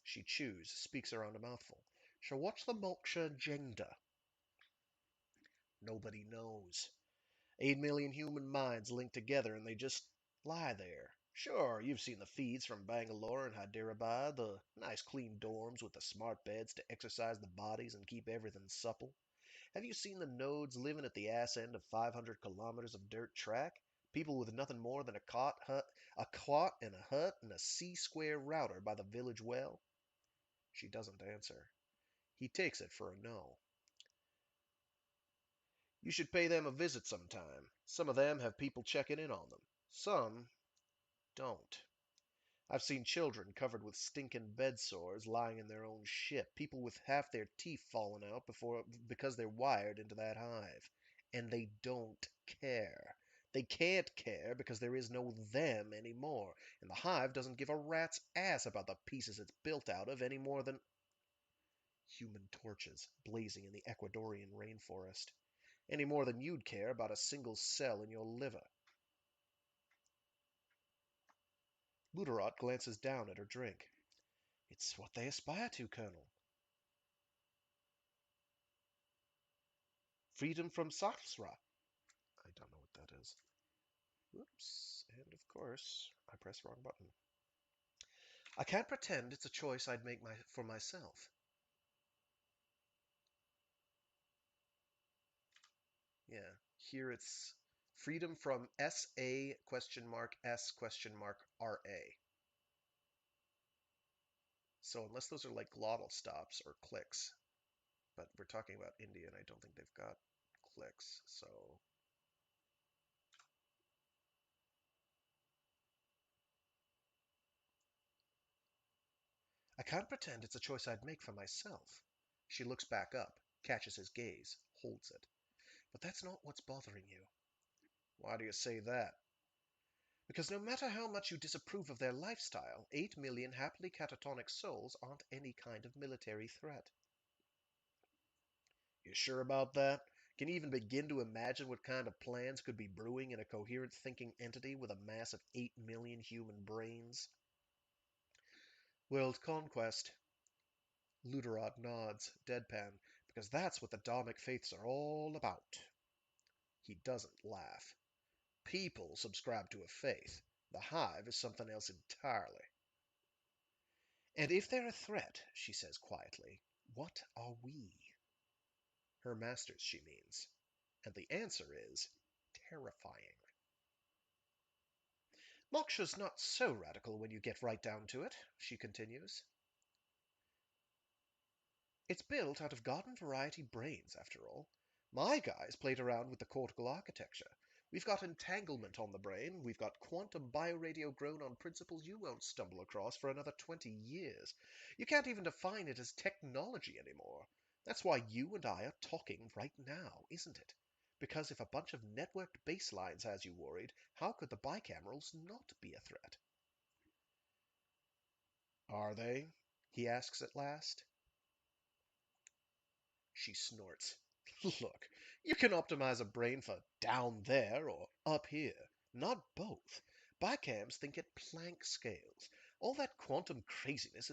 She chews, speaks around a mouthful. So what's the Moksha agenda? Nobody knows. 8 million human minds linked together and they just lie there. Sure, you've seen the feeds from Bangalore and Hyderabad, the nice clean dorms with the smart beds to exercise the bodies and keep everything supple. Have you seen the nodes living at the ass end of 500 kilometers of dirt track? People with nothing more than a cot and a hut and a C-square router by the village well? She doesn't answer. He takes it for a no. You should pay them a visit sometime. Some of them have people checking in on them. Some don't. I've seen children covered with stinking bed sores lying in their own shit, people with half their teeth fallen out because they're wired into that hive. And they don't care. They can't care because there is no them anymore, and the hive doesn't give a rat's ass about the pieces it's built out of any more than human torches blazing in the Ecuadorian rainforest, any more than you'd care about a single cell in your liver. Luderot glances down at her drink. It's what they aspire to, Colonel. Freedom from Sahsra. I don't know what that is. Whoops. And of course, I press wrong button. I can't pretend it's a choice I'd make for myself. Yeah, here it's freedom from SA question mark S question mark RA. So unless those are like glottal stops or clicks, but we're talking about India and I don't think they've got clicks, so I can't pretend it's a choice I'd make for myself. She looks back up, catches his gaze, holds it. But that's not what's bothering you. Why do you say that? Because no matter how much you disapprove of their lifestyle, 8 million happily catatonic souls aren't any kind of military threat. You sure about that? Can you even begin to imagine what kind of plans could be brewing in a coherent thinking entity with a mass of 8 million human brains? World conquest. Luderod nods, deadpan, because that's what the Dharmic faiths are all about. He doesn't laugh. People subscribe to a faith. The hive is something else entirely. And if they're a threat, she says quietly, what are we? Her masters, she means. And the answer is terrifying. Moksha's not so radical when you get right down to it, she continues. It's built out of garden variety brains, after all. My guys played around with the cortical architecture. We've got entanglement on the brain. We've got quantum bioradio grown on principles you won't stumble across for another 20 years. You can't even define it as technology anymore. That's why you and I are talking right now, isn't it? Because if a bunch of networked baselines has you worried, how could the bicamerals not be a threat? Are they? He asks at last. She snorts. Look, you can optimize a brain for down there or up here, not both. Bicams think at Planck scales. All that quantum craziness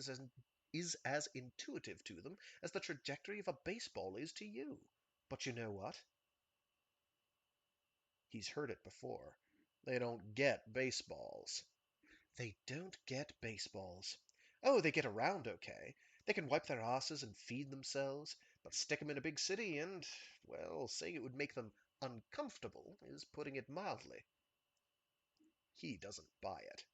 is as intuitive to them as the trajectory of a baseball is to you. But you know what? He's heard it before. They don't get baseballs. They don't get baseballs. Oh, they get around okay. They can wipe their asses and feed themselves, but stick 'em in a big city and, well, saying it would make them uncomfortable is putting it mildly. He doesn't buy it.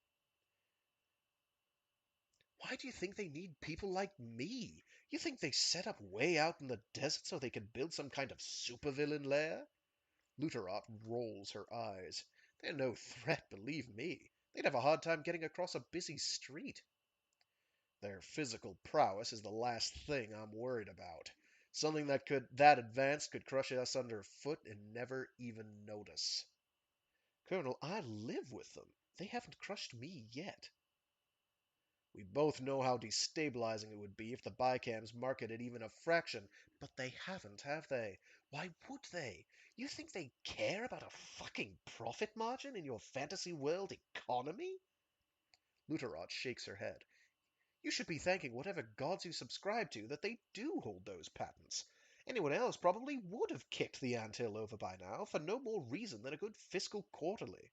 Why do you think they need people like me? You think they set up way out in the desert so they could build some kind of supervillain lair? Luterot rolls her eyes. They're no threat, believe me. They'd have a hard time getting across a busy street. Their physical prowess is the last thing I'm worried about. Something that advanced could crush us underfoot and never even notice. Colonel, I live with them. They haven't crushed me yet. We both know how destabilizing it would be if the Bicams marketed even a fraction, but they haven't, have they? Why would they? You think they care about a fucking profit margin in your fantasy world economy? Luterot shakes her head. You should be thanking whatever gods you subscribe to that they do hold those patents. Anyone else probably would have kicked the anthill over by now for no more reason than a good fiscal quarterly.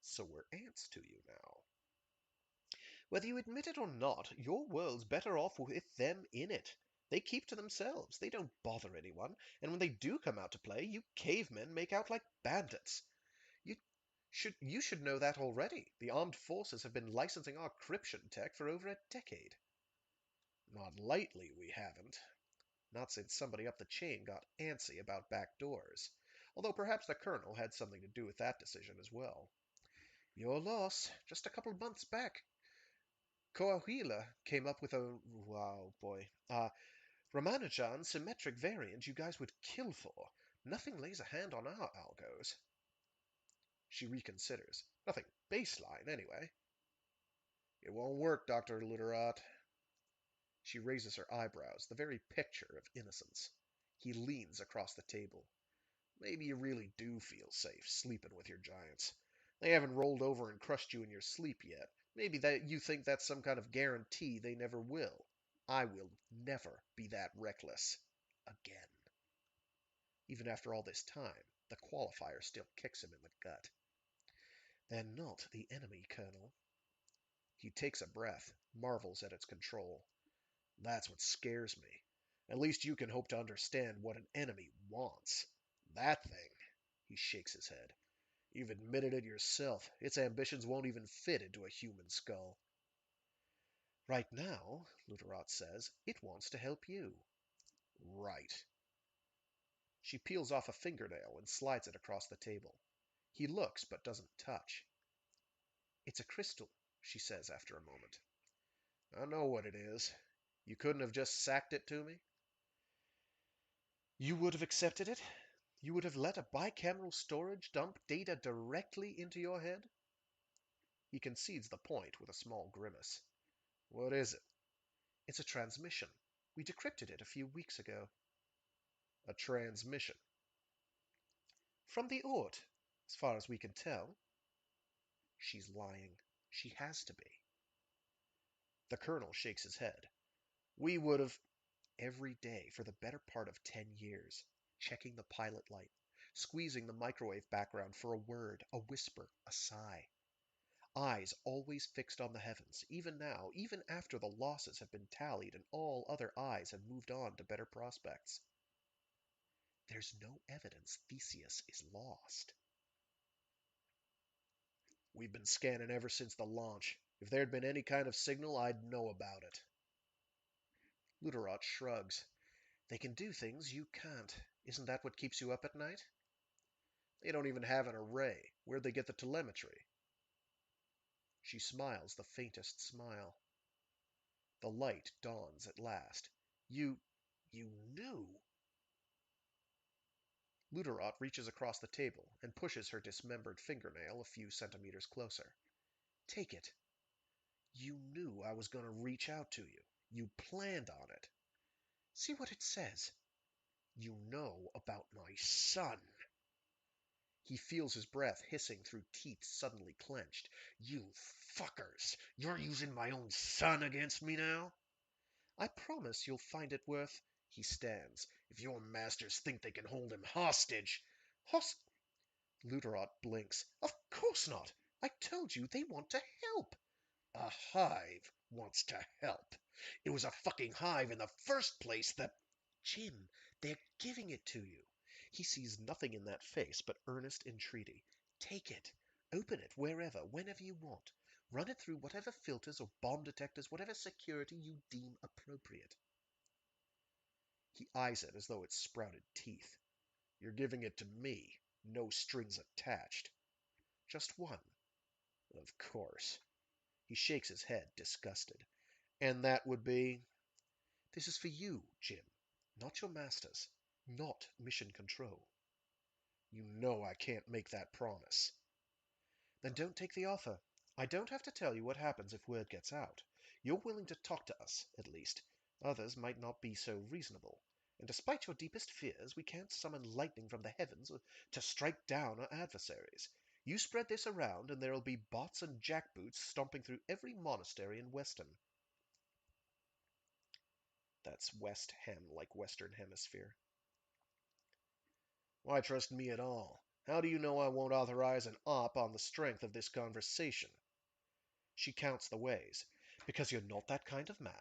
So we're ants to you now. Whether you admit it or not, your world's better off with them in it. They keep to themselves, they don't bother anyone, and when they do come out to play, you cavemen make out like bandits. You you should know that already. The armed forces have been licensing our cryption tech for over a decade. Not lately, we haven't. Not since somebody up the chain got antsy about back doors. Although perhaps the colonel had something to do with that decision as well. Your loss. Just a couple months back, Coahuila came up with a, wow, boy, Ramanujan symmetric variant you guys would kill for. Nothing lays a hand on our algos. She reconsiders. Nothing baseline, anyway. It won't work, Dr. Luterot. She raises her eyebrows, the very picture of innocence. He leans across the table. Maybe you really do feel safe sleeping with your giants. They haven't rolled over and crushed you in your sleep yet. Maybe that you think that's some kind of guarantee they never will. I will never be that reckless. Again. Even after all this time, the qualifier still kicks him in the gut. They're not the enemy, Colonel. He takes a breath, marvels at its control. That's what scares me. At least you can hope to understand what an enemy wants. That thing, he shakes his head. You've admitted it yourself. Its ambitions won't even fit into a human skull. Right now, Luterot says, it wants to help you. Right. She peels off a fingernail and slides it across the table. He looks but doesn't touch. It's a crystal, she says after a moment. I know what it is. You couldn't have just sacked it to me? You would have accepted it? You would have let a bicameral storage dump data directly into your head? He concedes the point with a small grimace. What is it? It's a transmission. We decrypted it a few weeks ago. A transmission? From the Ort, as far as we can tell. She's lying. She has to be. The colonel shakes his head. We would have every day for the better part of 10 years, checking the pilot light, squeezing the microwave background for a word, a whisper, a sigh. Eyes always fixed on the heavens, even now, even after the losses have been tallied and all other eyes have moved on to better prospects. There's no evidence Theseus is lost. We've been scanning ever since the launch. If there'd been any kind of signal, I'd know about it. Luterot shrugs. They can do things you can't. Isn't that what keeps you up at night? They don't even have an array. Where'd they get the telemetry? She smiles the faintest smile. The light dawns at last. You knew. Luderot reaches across the table and pushes her dismembered fingernail a few centimeters closer. Take it. You knew I was going to reach out to you. You planned on it. See what it says. You know about my son. He feels his breath hissing through teeth suddenly clenched. You fuckers! You're using my own son against me now? I promise you'll find it worth... He stands. If your masters think they can hold him hostage... Luderot blinks. Of course not! I told you they want to help. A hive wants to help. It was a fucking hive in the first place that... Jim, they're giving it to you. He sees nothing in that face but earnest entreaty. Take it. Open it wherever, whenever you want. Run it through whatever filters or bomb detectors, whatever security you deem appropriate. He eyes it as though it sprouted teeth. You're giving it to me. No strings attached. Just one. Of course. He shakes his head, disgusted. And that would be... This is for you, Jim. Not your masters. Not Mission Control. You know I can't make that promise. Then don't take the offer. I don't have to tell you what happens if word gets out. You're willing to talk to us, at least. Others might not be so reasonable. And despite your deepest fears, we can't summon lightning from the heavens to strike down our adversaries. You spread this around, and there'll be bots and jackboots stomping through every monastery in Weston. That's West Hem, like Western Hemisphere. Why trust me at all? How do you know I won't authorize an op on the strength of this conversation? She counts the ways. Because you're not that kind of man.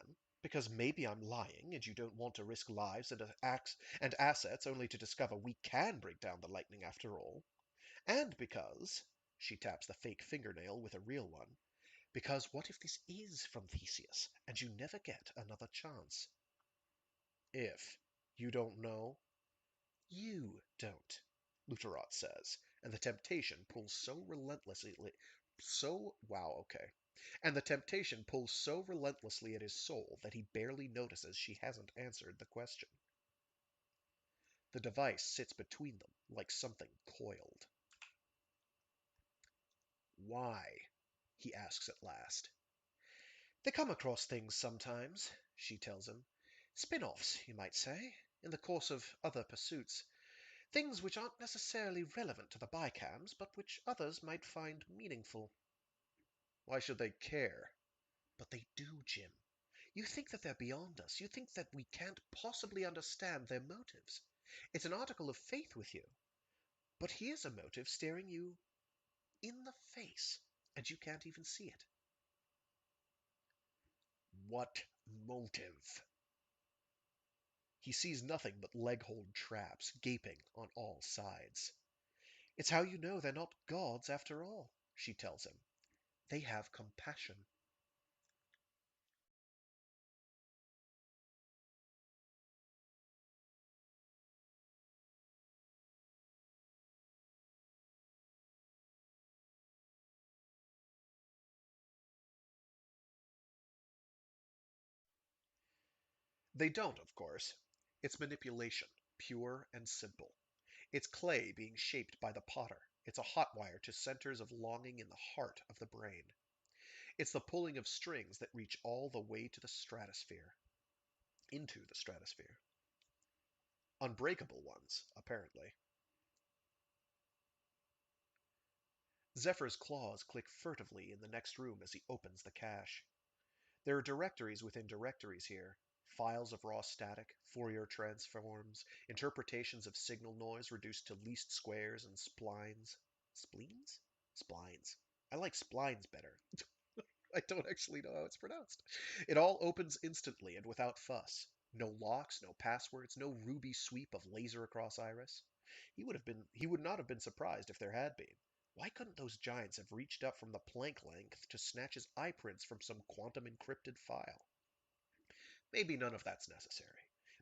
Because maybe I'm lying, and you don't want to risk lives and assets only to discover we can break down the lightning after all. And because, she taps the fake fingernail with a real one, because what if this is from Theseus, and you never get another chance? If you don't know, you don't, Luterot says, and the temptation pulls so relentlessly and the temptation pulls so relentlessly at his soul that he barely notices she hasn't answered the question. The device sits between them like something coiled. Why? He asks at last. They come across things sometimes, she tells him. Spin-offs, you might say, in the course of other pursuits. Things which aren't necessarily relevant to the bicams, but which others might find meaningful. Why should they care? But they do, Jim. You think that they're beyond us. You think that we can't possibly understand their motives. It's an article of faith with you. But here's a motive staring you in the face, and you can't even see it. What motive? He sees nothing but leg-hold traps gaping on all sides. It's how you know they're not gods after all, she tells him. They have compassion. They don't, of course. It's manipulation, pure and simple. It's clay being shaped by the potter. It's a hot wire to centers of longing in the heart of the brain. It's the pulling of strings that reach all the way to the stratosphere. Into the stratosphere. Unbreakable ones, apparently. Zephyr's claws click furtively in the next room as he opens the cache. There are directories within directories here. Files of raw static, Fourier transforms, interpretations of signal noise reduced to least squares and splines. Spleens? Splines. I like splines better. I don't actually know how it's pronounced. It all opens instantly and without fuss. No locks, no passwords, no ruby sweep of laser across iris. He would not have been surprised if there had been. Why couldn't those giants have reached up from the Planck length to snatch his eye prints from some quantum encrypted file? Maybe none of that's necessary.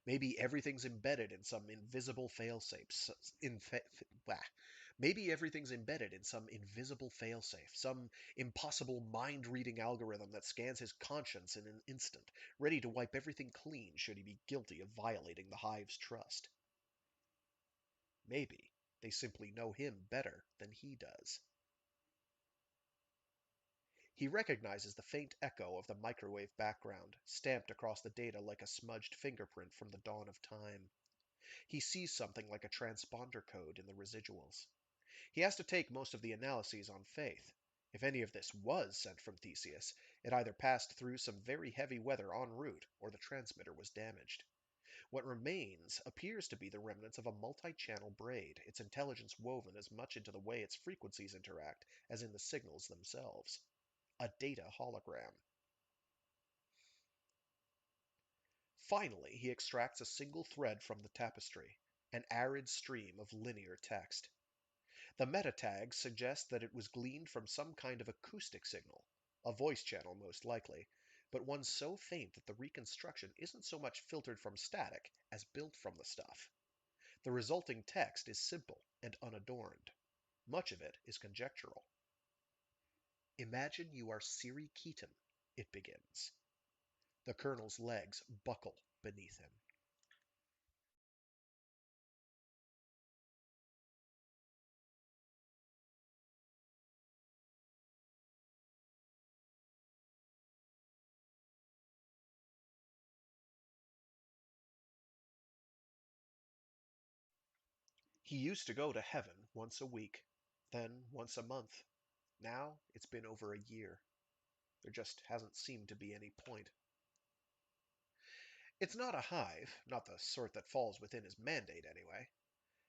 Maybe everything's embedded in some invisible failsafe. In fa- blah. Maybe everything's embedded in some invisible failsafe, some impossible mind-reading algorithm that scans his conscience in an instant, ready to wipe everything clean should he be guilty of violating the hive's trust. Maybe they simply know him better than he does. He recognizes the faint echo of the microwave background, stamped across the data like a smudged fingerprint from the dawn of time. He sees something like a transponder code in the residuals. He has to take most of the analyses on faith. If any of this was sent from Theseus, it either passed through some very heavy weather en route, or the transmitter was damaged. What remains appears to be the remnants of a multi-channel braid, its intelligence woven as much into the way its frequencies interact as in the signals themselves. A data hologram. Finally, he extracts a single thread from the tapestry, an arid stream of linear text. The meta tags suggest that it was gleaned from some kind of acoustic signal, a voice channel most likely, but one so faint that the reconstruction isn't so much filtered from static as built from the stuff. The resulting text is simple and unadorned. Much of it is conjectural. Imagine you are Siri Keaton, it begins. The colonel's legs buckle beneath him. He used to go to heaven once a week, then once a month. Now it's been over a year. There just hasn't seemed to be any point. It's not a hive, not the sort that falls within his mandate anyway.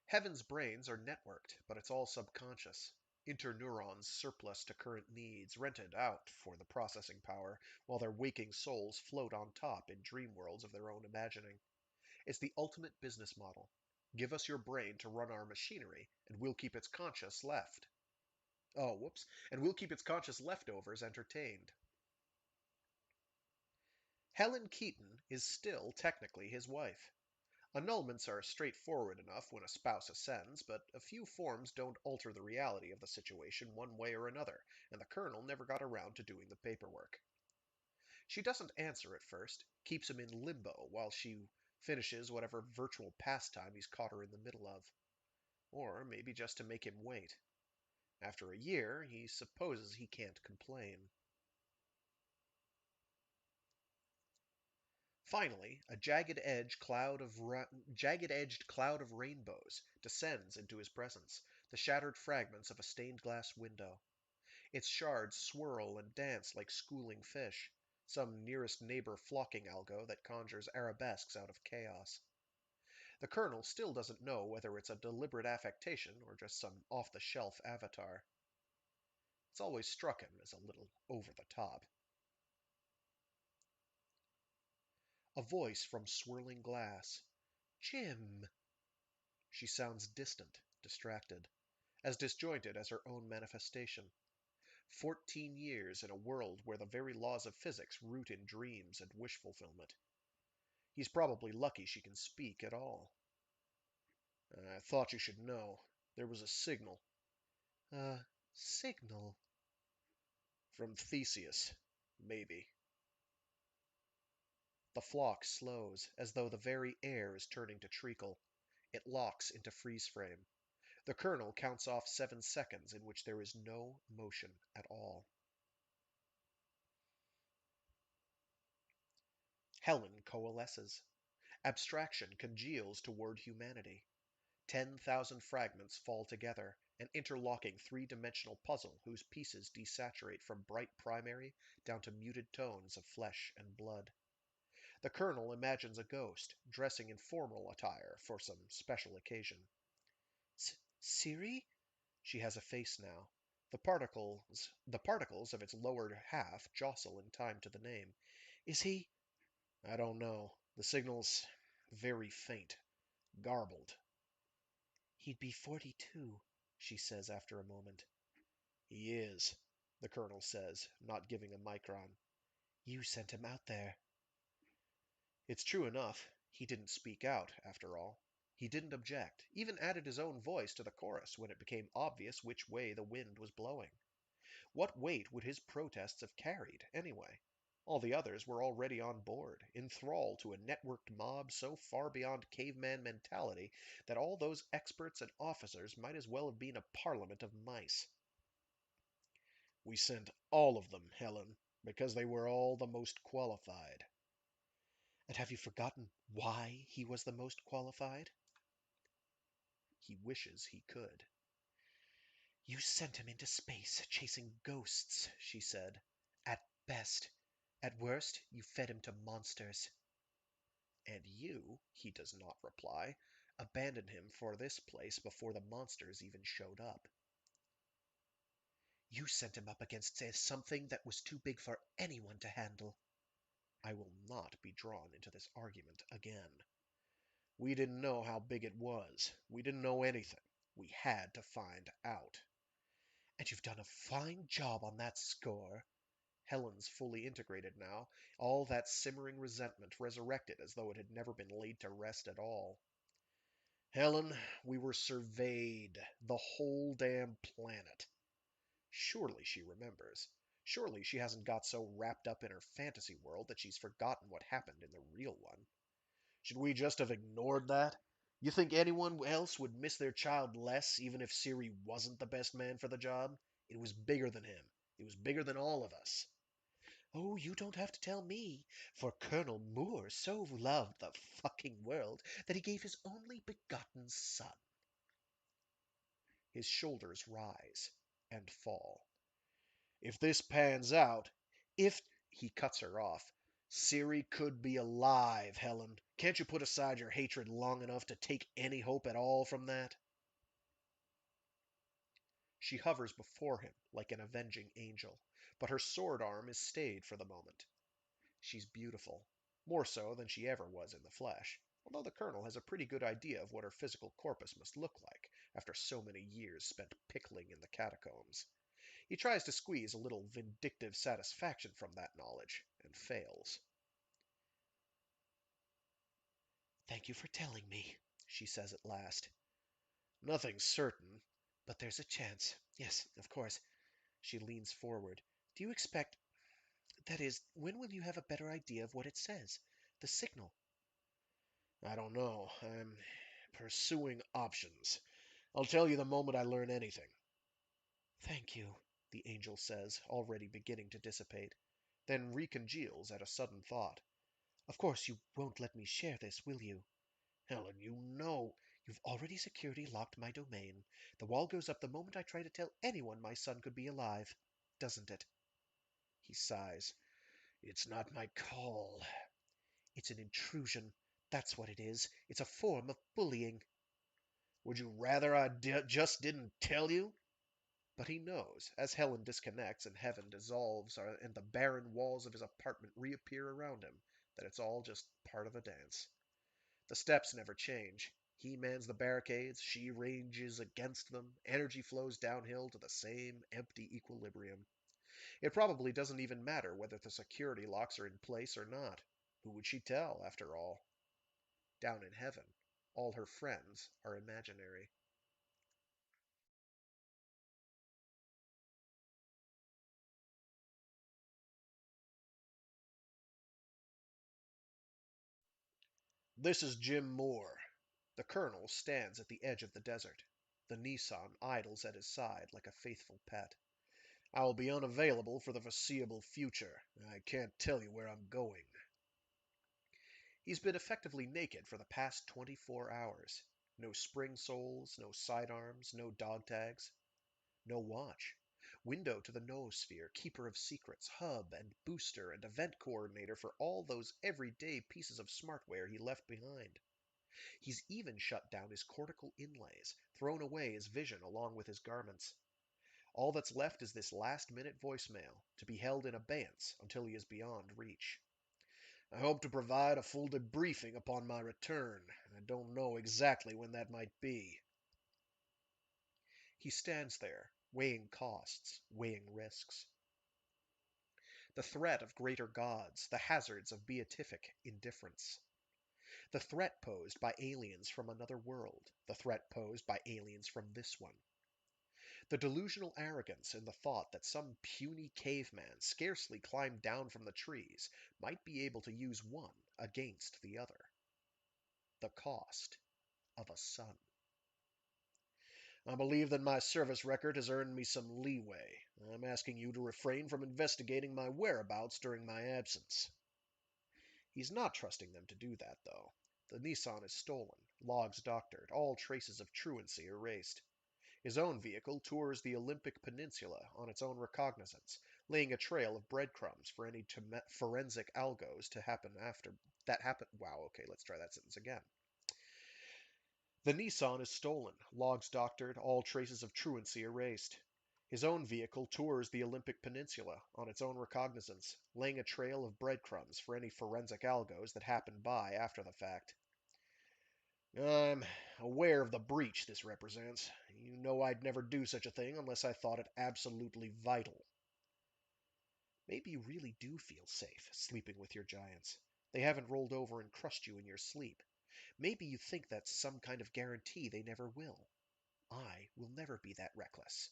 Heaven's brains are networked, but it's all subconscious. Interneurons surplus to current needs, rented out for the processing power, while their waking souls float on top in dream worlds of their own imagining. It's the ultimate business model. Give us your brain to run our machinery, and we'll keep its conscious left. Oh, whoops. And we'll keep its conscious leftovers entertained. Helen Keaton is still technically his wife. Annulments are straightforward enough when a spouse ascends, but a few forms don't alter the reality of the situation one way or another, and the colonel never got around to doing the paperwork. She doesn't answer at first, keeps him in limbo while she finishes whatever virtual pastime he's caught her in the middle of. Or maybe just to make him wait. After a year, he supposes he can't complain. Finally, a jagged-edged cloud of rainbows descends into his presence, the shattered fragments of a stained-glass window. Its shards swirl and dance like schooling fish, some nearest neighbor flocking algo that conjures arabesques out of chaos. The colonel still doesn't know whether it's a deliberate affectation or just some off-the-shelf avatar. It's always struck him as a little over the top. A voice from swirling glass. Jim. She sounds distant, distracted, as disjointed as her own manifestation. 14 years in a world where the very laws of physics root in dreams and wish fulfillment. He's probably lucky she can speak at all. I thought you should know. There was a signal. A signal? From Theseus. Maybe. The flock slows, as though the very air is turning to treacle. It locks into freeze frame. The colonel counts off 7 seconds in which there is no motion at all. Helen coalesces. Abstraction congeals toward humanity. 10,000 fragments fall together, an interlocking three-dimensional puzzle whose pieces desaturate from bright primary down to muted tones of flesh and blood. The colonel imagines a ghost, dressing in formal attire for some special occasion. Siri? She has a face now. The particles of its lower half jostle in time to the name. Is he? I don't know. The signal's very faint, garbled. He'd be 42, she says after a moment. He is, the colonel says, not giving a micron. You sent him out there. It's true enough. He didn't speak out, after all. He didn't object, even added his own voice to the chorus when it became obvious which way the wind was blowing. What weight would his protests have carried, anyway? All the others were already on board, in thrall to a networked mob so far beyond caveman mentality that all those experts and officers might as well have been a parliament of mice. We sent all of them, Helen, because they were all the most qualified. And have you forgotten why he was the most qualified? He wishes he could. You sent him into space, chasing ghosts, she said. At best. At worst, you fed him to monsters. And you, he does not reply, abandoned him for this place before the monsters even showed up. You sent him up against something that was too big for anyone to handle. I will not be drawn into this argument again. We didn't know how big it was. We didn't know anything. We had to find out. And you've done a fine job on that score. Helen's fully integrated now, all that simmering resentment resurrected as though it had never been laid to rest at all. Helen, we were surveyed, the whole damn planet. Surely she remembers. Surely she hasn't got so wrapped up in her fantasy world that she's forgotten what happened in the real one. Should we just have ignored that? You think anyone else would miss their child less even if Siri wasn't the best man for the job? It was bigger than him. It was bigger than all of us. Oh, you don't have to tell me, for Colonel Moore so loved the fucking world that he gave his only begotten son. His shoulders rise and fall. If this pans out, if he cuts her off, Siri could be alive, Helen. Can't you put aside your hatred long enough to take any hope at all from that? She hovers before him like an avenging angel, but her sword arm is stayed for the moment. She's beautiful, more so than she ever was in the flesh, although the colonel has a pretty good idea of what her physical corpus must look like after so many years spent pickling in the catacombs. He tries to squeeze a little vindictive satisfaction from that knowledge, and fails. Thank you for telling me, she says at last. Nothing's certain. But there's a chance. Yes, of course. She leans forward. Do you expect... That is, when will you have a better idea of what it says? The signal. I don't know. I'm pursuing options. I'll tell you the moment I learn anything. Thank you, the angel says, already beginning to dissipate, then recongeals at a sudden thought. Of course you won't let me share this, will you? Helen, you know. You've already security locked my domain. The wall goes up the moment I try to tell anyone my son could be alive. Doesn't it? He sighs. It's not my call. It's an intrusion. That's what it is. It's a form of bullying. Would you rather I just didn't tell you? But he knows, as Helen disconnects and heaven dissolves and the barren walls of his apartment reappear around him, that it's all just part of a dance. The steps never change. He mans the barricades, she ranges against them, energy flows downhill to the same empty equilibrium. It probably doesn't even matter whether the security locks are in place or not. Who would she tell, after all? Down in heaven, all her friends are imaginary. This is Jim Moore. The colonel stands at the edge of the desert. The Nissan idles at his side like a faithful pet. I will be unavailable for the foreseeable future. I can't tell you where I'm going. He's been effectively naked for the past 24 hours. No spring soles, no sidearms, no dog tags, no watch. Window to the noosphere, keeper of secrets, hub and booster and event coordinator for all those everyday pieces of smartware he left behind. He's even shut down his cortical inlays, thrown away his vision along with his garments. All that's left is this last-minute voicemail, to be held in abeyance until he is beyond reach. I hope to provide a full debriefing upon my return. I don't know exactly when that might be. He stands there, weighing costs, weighing risks. The threat of greater gods, the hazards of beatific indifference. The threat posed by aliens from another world, the threat posed by aliens from this one. The delusional arrogance in the thought that some puny caveman scarcely climbed down from the trees might be able to use one against the other. The cost of a son. I believe that my service record has earned me some leeway. I'm asking you to refrain from investigating my whereabouts during my absence. He's not trusting them to do that, though. The Nissan is stolen, logs doctored, all traces of truancy erased. His own vehicle tours the Olympic Peninsula on its own recognizance, laying a trail of breadcrumbs for any forensic algos to happen after that happen. Wow, okay, let's try that sentence again. The Nissan is stolen, logs doctored, all traces of truancy erased. His own vehicle tours the Olympic Peninsula on its own recognizance, laying a trail of breadcrumbs for any forensic algos that happen by after the fact. I'm aware of the breach this represents. You know I'd never do such a thing unless I thought it absolutely vital. Maybe you really do feel safe sleeping with your giants. They haven't rolled over and crushed you in your sleep. Maybe you think that's some kind of guarantee they never will. I will never be that reckless.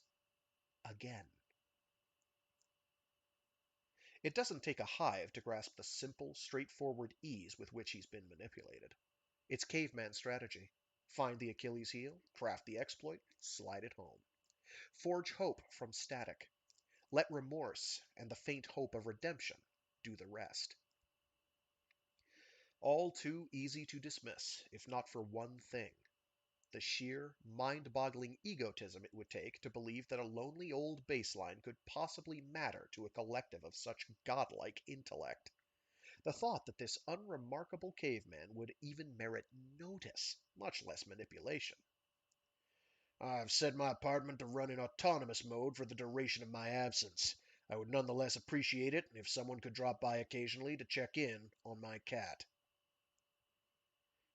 Again. It doesn't take a hive to grasp the simple, straightforward ease with which he's been manipulated. It's caveman strategy. Find the Achilles heel, craft the exploit, slide it home. Forge hope from static. Let remorse and the faint hope of redemption do the rest. All too easy to dismiss, if not for one thing. The sheer, mind-boggling egotism it would take to believe that a lonely old baseline could possibly matter to a collective of such godlike intellect. The thought that this unremarkable caveman would even merit notice, much less manipulation. I've set my apartment to run in autonomous mode for the duration of my absence. I would nonetheless appreciate it if someone could drop by occasionally to check in on my cat.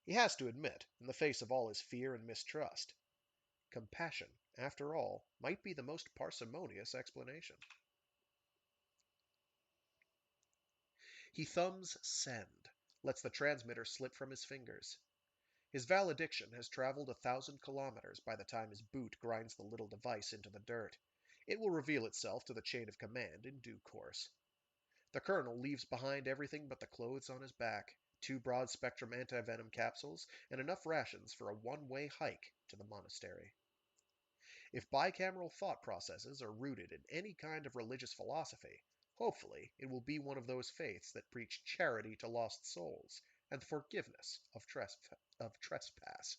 He has to admit, in the face of all his fear and mistrust, compassion, after all, might be the most parsimonious explanation. He thumbs send, lets the transmitter slip from his fingers. His valediction has traveled 1,000 kilometers by the time his boot grinds the little device into the dirt. It will reveal itself to the chain of command in due course. The colonel leaves behind everything but the clothes on his back, 2 broad-spectrum anti-venom capsules, and enough rations for a one-way hike to the monastery. If bicameral thought processes are rooted in any kind of religious philosophy, hopefully it will be one of those faiths that preach charity to lost souls and the forgiveness of trespass.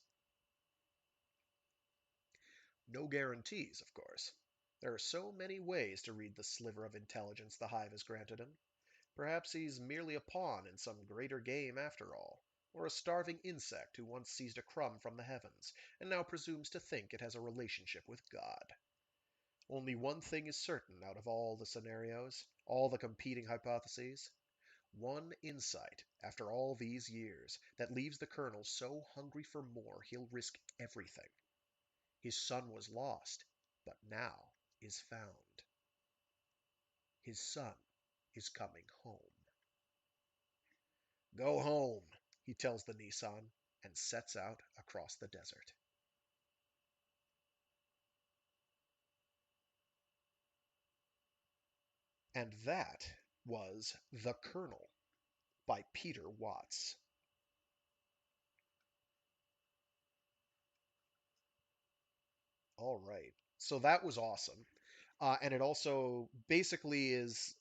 No guarantees, of course. There are so many ways to read the sliver of intelligence the Hive has granted him. Perhaps he's merely a pawn in some greater game after all, or a starving insect who once seized a crumb from the heavens and now presumes to think it has a relationship with God. Only one thing is certain out of all the scenarios, all the competing hypotheses. One insight, after all these years, that leaves the colonel so hungry for more he'll risk everything. His son was lost, but now is found. His son is coming home. Go home, he tells the Nissan, and sets out across the desert. And that was The Colonel by Peter Watts. All right. So that was awesome. And it also basically is,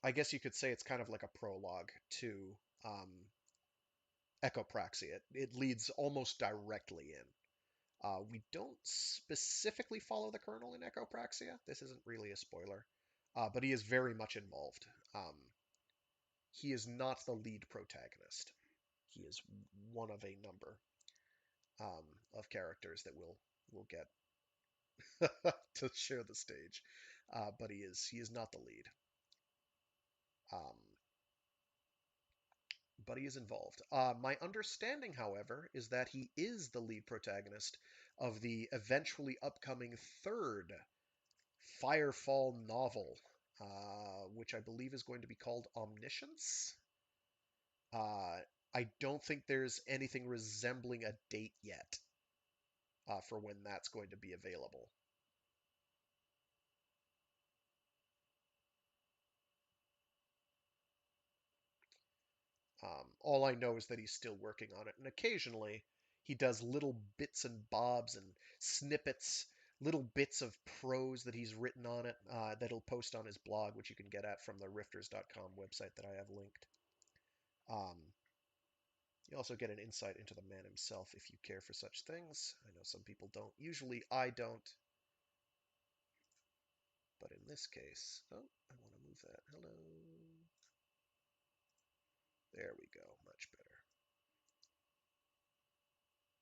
I guess you could say it's kind of like a prologue to Echopraxia. It leads almost directly in. We don't specifically follow the Colonel in Echopraxia. This isn't really a spoiler, but he is very much involved. He is not the lead protagonist. He is one of a number of characters that we'll get to share the stage, but he is not the lead. Um, but he is involved. My understanding, however, is that he is the lead protagonist of the eventually upcoming third Firefall novel which I believe is going to be called Omniscience. Uh, I don't think there's anything resembling a date yet for when that's going to be available. All I know is that he's still working on it, and occasionally he does little bits and bobs and snippets, little bits of prose that he's written on it that he'll post on his blog, which you can get at from the rifters.com website that I have linked. Um, you also get an insight into the man himself if you care for such things. I know some people don't. Usually I don't. But in this case, oh, I want to move that. Hello. There we go. Much better.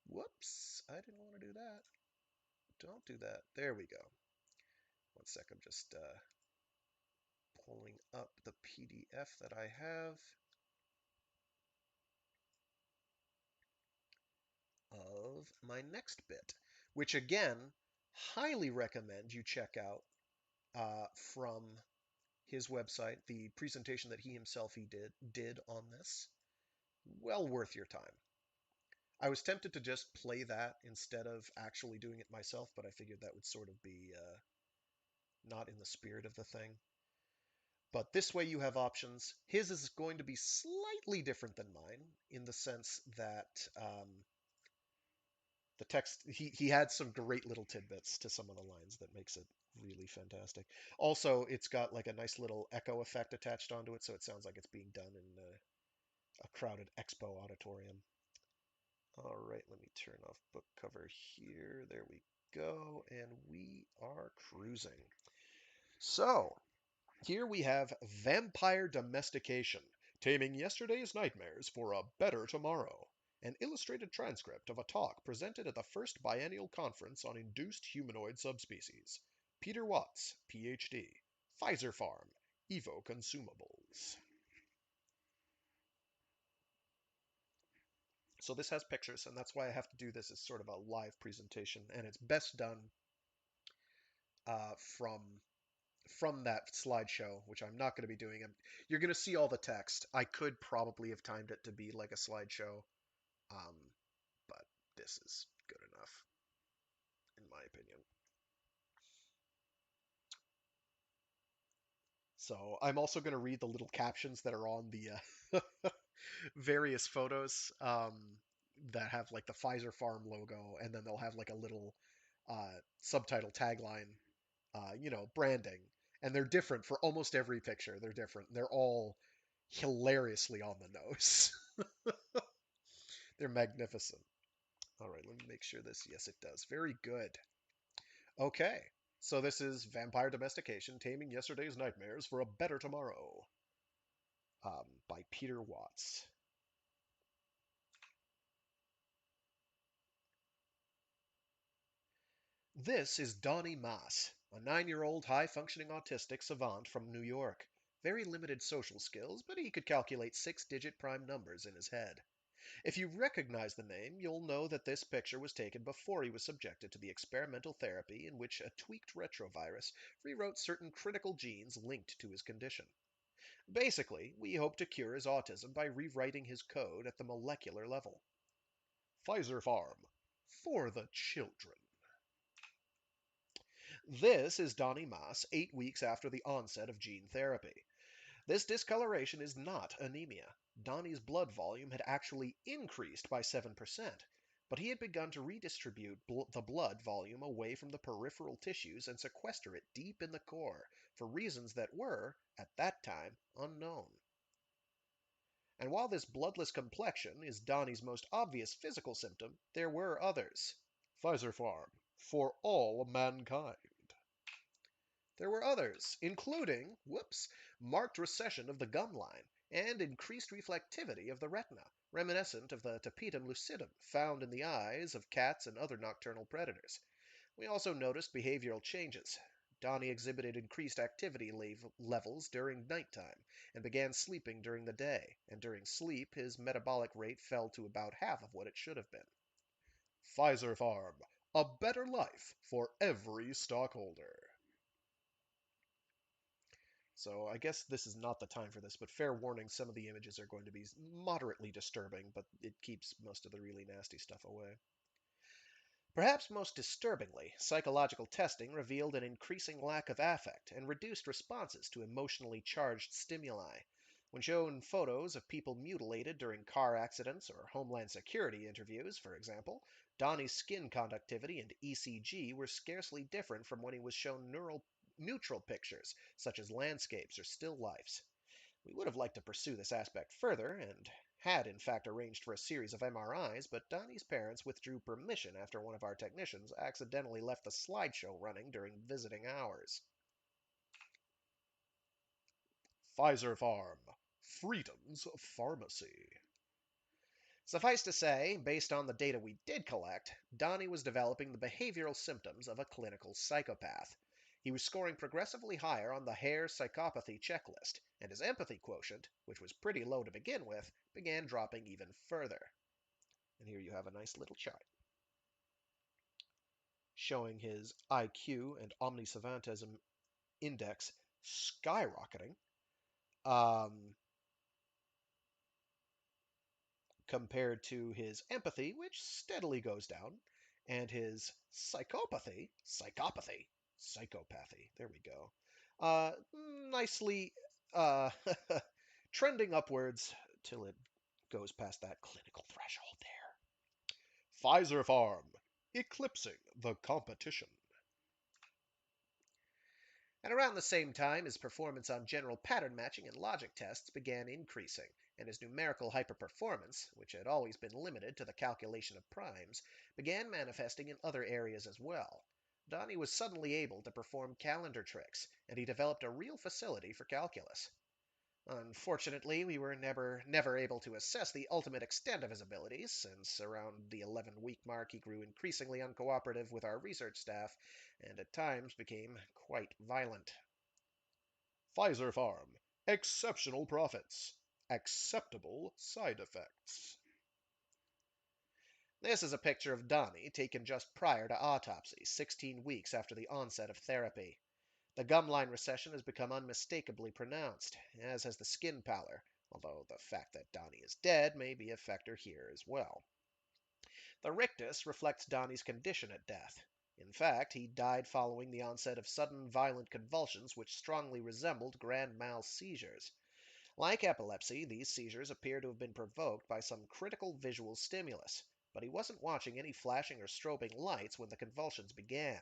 Whoops. I didn't want to do that. Don't do that. There we go. One sec. I'm just pulling up the PDF that I have of my next bit, which again, highly recommend you check out from his website, the presentation that he himself did on this. Well worth your time. I was tempted to just play that instead of actually doing it myself, but I figured that would sort of be not in the spirit of the thing. But this way you have options. His is going to be slightly different than mine in the sense that the text, he had some great little tidbits to some of the lines that makes it really fantastic. Also, it's got like a nice little echo effect attached onto it, so it sounds like it's being done in a crowded expo auditorium. All right, let me turn off book cover here. There we go, and we are cruising. So, here we have Vampire Domestication, Taming Yesterday's Nightmares for a Better Tomorrow, an illustrated transcript of a talk presented at the first biennial conference on induced humanoid subspecies. Peter Watts, PhD, Pfizer Farm, Evo Consumables. So this has pictures, and that's why I have to do this as sort of a live presentation, and it's best done uh, from from that slideshow, which I'm not going to be doing. You're going to see all the text. I could probably have timed it to be like a slideshow, um, but this is good enough, in my opinion. So I'm also going to read the little captions that are on the various photos that have like the Pfizer Farm logo, and then they'll have like a little subtitle tagline, branding. And they're different for almost every picture. They're different. They're all hilariously on the nose. They're magnificent. All right, let me make sure this. Yes, it does. Very good. Okay, so this is Vampire Domestication, Taming Yesterday's Nightmares for a Better Tomorrow by Peter Watts. This is Donnie Maas, a 9-year-old high-functioning autistic savant from New York. Very limited social skills, but he could calculate 6-digit prime numbers in his head. If you recognize the name, you'll know that this picture was taken before he was subjected to the experimental therapy in which a tweaked retrovirus rewrote certain critical genes linked to his condition. Basically, we hope to cure his autism by rewriting his code at the molecular level. Pfizer Farm. For the children. This is Donnie Maas 8 weeks after the onset of gene therapy. This discoloration is not anemia. Donnie's blood volume had actually increased by 7%, but he had begun to redistribute the blood volume away from the peripheral tissues and sequester it deep in the core, for reasons that were, at that time, unknown. And while this bloodless complexion is Donnie's most obvious physical symptom, there were others. Pfizer Farm, for all mankind. There were others, including, marked recession of the gum line and increased reflectivity of the retina, reminiscent of the tapetum lucidum found in the eyes of cats and other nocturnal predators. We also noticed behavioral changes. Donnie exhibited increased activity levels during nighttime and began sleeping during the day, and during sleep his metabolic rate fell to about half of what it should have been. Pfizer Farm, a better life for every stockholder. So I guess this is not the time for this, but fair warning, some of the images are going to be moderately disturbing, but it keeps most of the really nasty stuff away. Perhaps most disturbingly, psychological testing revealed an increasing lack of affect and reduced responses to emotionally charged stimuli. When shown photos of people mutilated during car accidents or Homeland Security interviews, for example, Donnie's skin conductivity and ECG were scarcely different from when he was shown neutral pictures, such as landscapes or still lifes. We would have liked to pursue this aspect further, and had in fact arranged for a series of MRIs, but Donnie's parents withdrew permission after one of our technicians accidentally left the slideshow running during visiting hours. Pfizer Farm, Freedom's Pharmacy. Suffice to say, based on the data we did collect, Donnie was developing the behavioral symptoms of a clinical psychopath. He was scoring progressively higher on the Hare psychopathy checklist, and his empathy quotient, which was pretty low to begin with, began dropping even further. And here you have a nice little chart showing his IQ and omnisavantism index skyrocketing compared to his empathy, which steadily goes down, and his psychopathy, there we go, nicely uh, trending upwards till it goes past that clinical threshold there. Pfizer Farm, eclipsing the competition. And around the same time, his performance on general pattern matching and logic tests began increasing, and his numerical hyperperformance, which had always been limited to the calculation of primes, began manifesting in other areas as well. Donnie was suddenly able to perform calendar tricks, and he developed a real facility for calculus. Unfortunately, we were never able to assess the ultimate extent of his abilities, since around the 11-week mark he grew increasingly uncooperative with our research staff, and at times became quite violent. Pfizer Farm, exceptional profits, acceptable side effects. This is a picture of Donnie taken just prior to autopsy, 16 weeks after the onset of therapy. The gum line recession has become unmistakably pronounced, as has the skin pallor, although the fact that Donnie is dead may be a factor here as well. The rictus reflects Donnie's condition at death. In fact, he died following the onset of sudden violent convulsions which strongly resembled grand mal seizures. Like epilepsy, these seizures appear to have been provoked by some critical visual stimulus, but he wasn't watching any flashing or strobing lights when the convulsions began.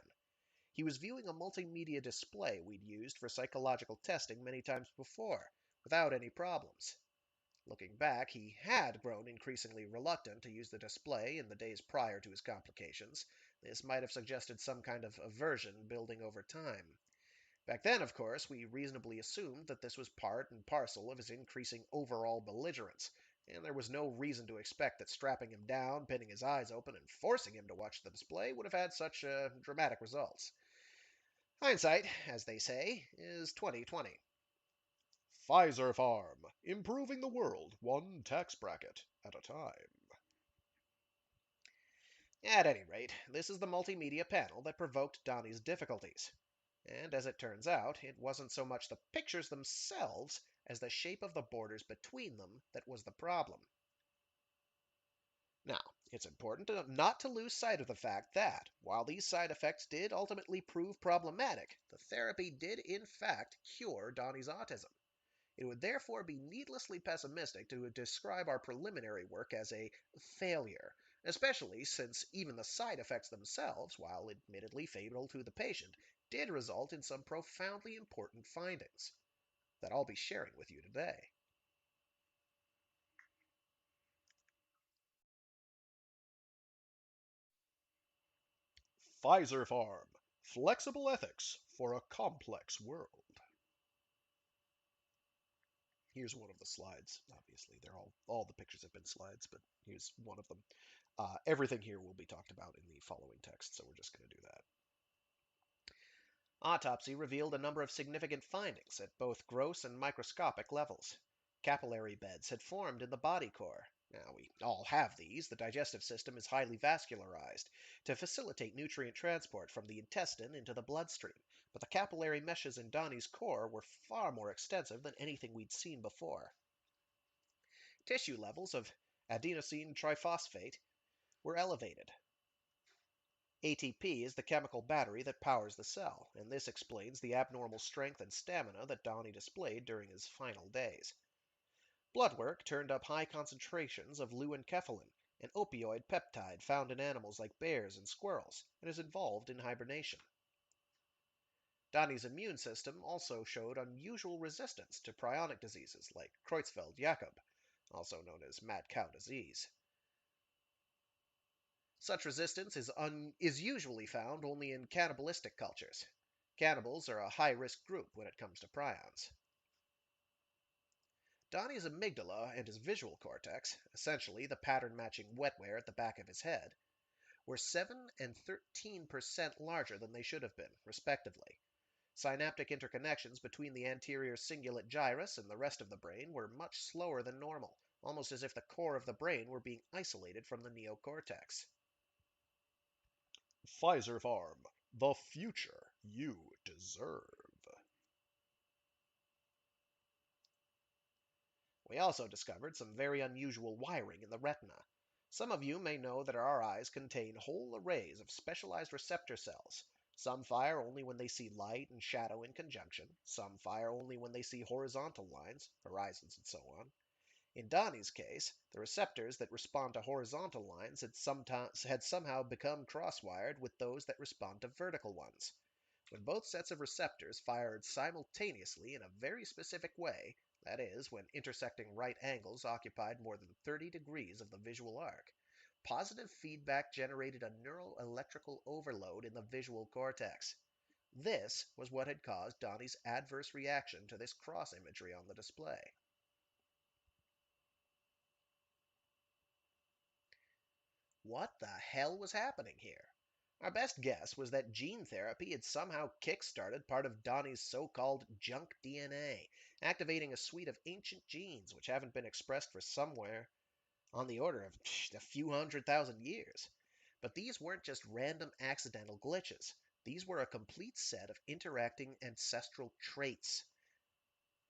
He was viewing a multimedia display we'd used for psychological testing many times before, without any problems. Looking back, he had grown increasingly reluctant to use the display in the days prior to his complications. This might have suggested some kind of aversion building over time. Back then, of course, we reasonably assumed that this was part and parcel of his increasing overall belligerence, and there was no reason to expect that strapping him down, pinning his eyes open, and forcing him to watch the display would have had such dramatic results. Hindsight, as they say, is 20/20. Pfizer Farm, improving the world one tax bracket at a time. At any rate, this is the multimedia panel that provoked Donnie's difficulties. And as it turns out, it wasn't so much the pictures themselves as the shape of the borders between them that was the problem. Now, it's important not to lose sight of the fact that, while these side effects did ultimately prove problematic, the therapy did in fact cure Donnie's autism. It would therefore be needlessly pessimistic to describe our preliminary work as a failure, especially since even the side effects themselves, while admittedly fatal to the patient, did result in some profoundly important findings that I'll be sharing with you today. Pfizer Farm, flexible ethics for a complex world. Here's one of the slides. Obviously, they're all the pictures have been slides, but here's one of them. Everything here will be talked about in the following text, so we're just going to do that. Autopsy revealed a number of significant findings at both gross and microscopic levels. Capillary beds had formed in the body core. Now, we all have these. The digestive system is highly vascularized to facilitate nutrient transport from the intestine into the bloodstream, but the capillary meshes in Donnie's core were far more extensive than anything we'd seen before. Tissue levels of adenosine triphosphate were elevated. ATP is the chemical battery that powers the cell, and this explains the abnormal strength and stamina that Donnie displayed during his final days. Blood work turned up high concentrations of leukenkephalin, an opioid peptide found in animals like bears and squirrels, and is involved in hibernation. Donnie's immune system also showed unusual resistance to prionic diseases like Creutzfeldt-Jakob, also known as mad cow disease. Such resistance is usually found only in cannibalistic cultures. Cannibals are a high-risk group when it comes to prions. Donnie's amygdala and his visual cortex, essentially the pattern-matching wetware at the back of his head, were 7 and 13% larger than they should have been, respectively. Synaptic interconnections between the anterior cingulate gyrus and the rest of the brain were much slower than normal, almost as if the core of the brain were being isolated from the neocortex. Pfizer Farm, the future you deserve. We also discovered some very unusual wiring in the retina. Some of you may know that our eyes contain whole arrays of specialized receptor cells. Some fire only when they see light and shadow in conjunction. Some fire only when they see horizontal lines, horizons, and so on. In Donnie's case, the receptors that respond to horizontal lines had somehow become cross-wired with those that respond to vertical ones. When both sets of receptors fired simultaneously in a very specific way, that is, when intersecting right angles occupied more than 30 degrees of the visual arc, positive feedback generated a neural electrical overload in the visual cortex. This was what had caused Donnie's adverse reaction to this cross imagery on the display. What the hell was happening here? Our best guess was that gene therapy had somehow kick-started part of Donnie's so-called junk DNA, activating a suite of ancient genes which haven't been expressed for somewhere on the order of a few 100,000 years. But these weren't just random accidental glitches. These were a complete set of interacting ancestral traits,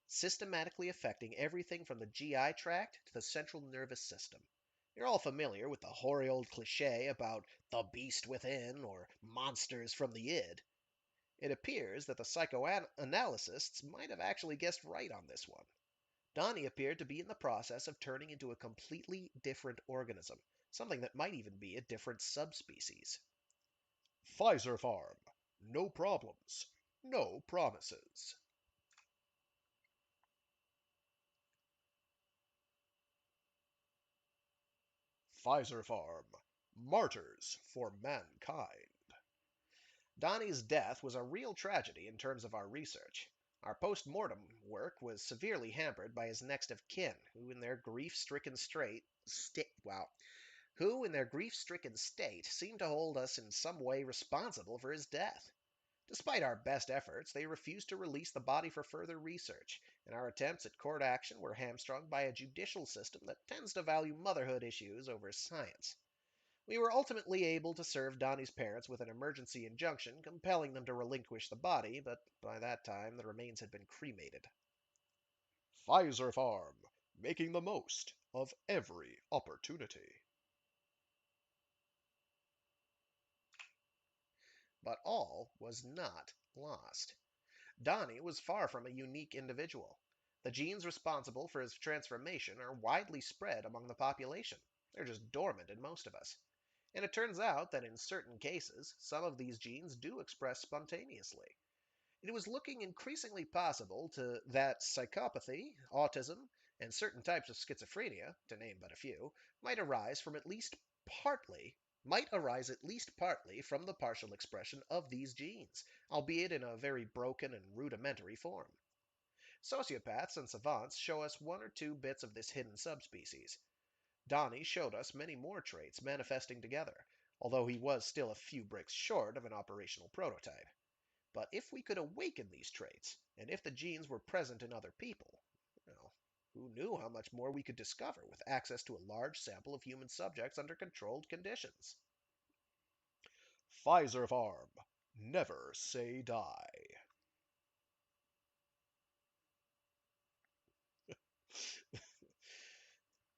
systematically affecting everything from the GI tract to the central nervous system. You're all familiar with the hoary old cliche about the beast within or monsters from the id. It appears that the psychoanalysts might have actually guessed right on this one. Donnie appeared to be in the process of turning into a completely different organism, something that might even be a different subspecies. Pfizer Farm. No problems. No promises. Pfizer Farm. Martyrs for mankind. Donnie's death was a real tragedy in terms of our research. Our post-mortem work was severely hampered by his next of kin, who in their grief-stricken state seemed to hold us in some way responsible for his death. Despite our best efforts, they refused to release the body for further research, and our attempts at court action were hamstrung by a judicial system that tends to value motherhood issues over science. We were ultimately able to serve Donnie's parents with an emergency injunction compelling them to relinquish the body, but by that time the remains had been cremated. Pfizer Farm, making the most of every opportunity. But all was not lost. Donnie was far from a unique individual. The genes responsible for his transformation are widely spread among the population. They're just dormant in most of us. And it turns out that in certain cases, some of these genes do express spontaneously. It was looking increasingly possible that psychopathy, autism, and certain types of schizophrenia, to name but a few, might arise at least partly from the partial expression of these genes, albeit in a very broken and rudimentary form. Sociopaths and savants show us one or two bits of this hidden subspecies. Donnie showed us many more traits manifesting together, although he was still a few bricks short of an operational prototype. But if we could awaken these traits, and if the genes were present in other people, well, Who knew how much more we could discover with access to a large sample of human subjects under controlled conditions? Pfizer Farm. Never say die.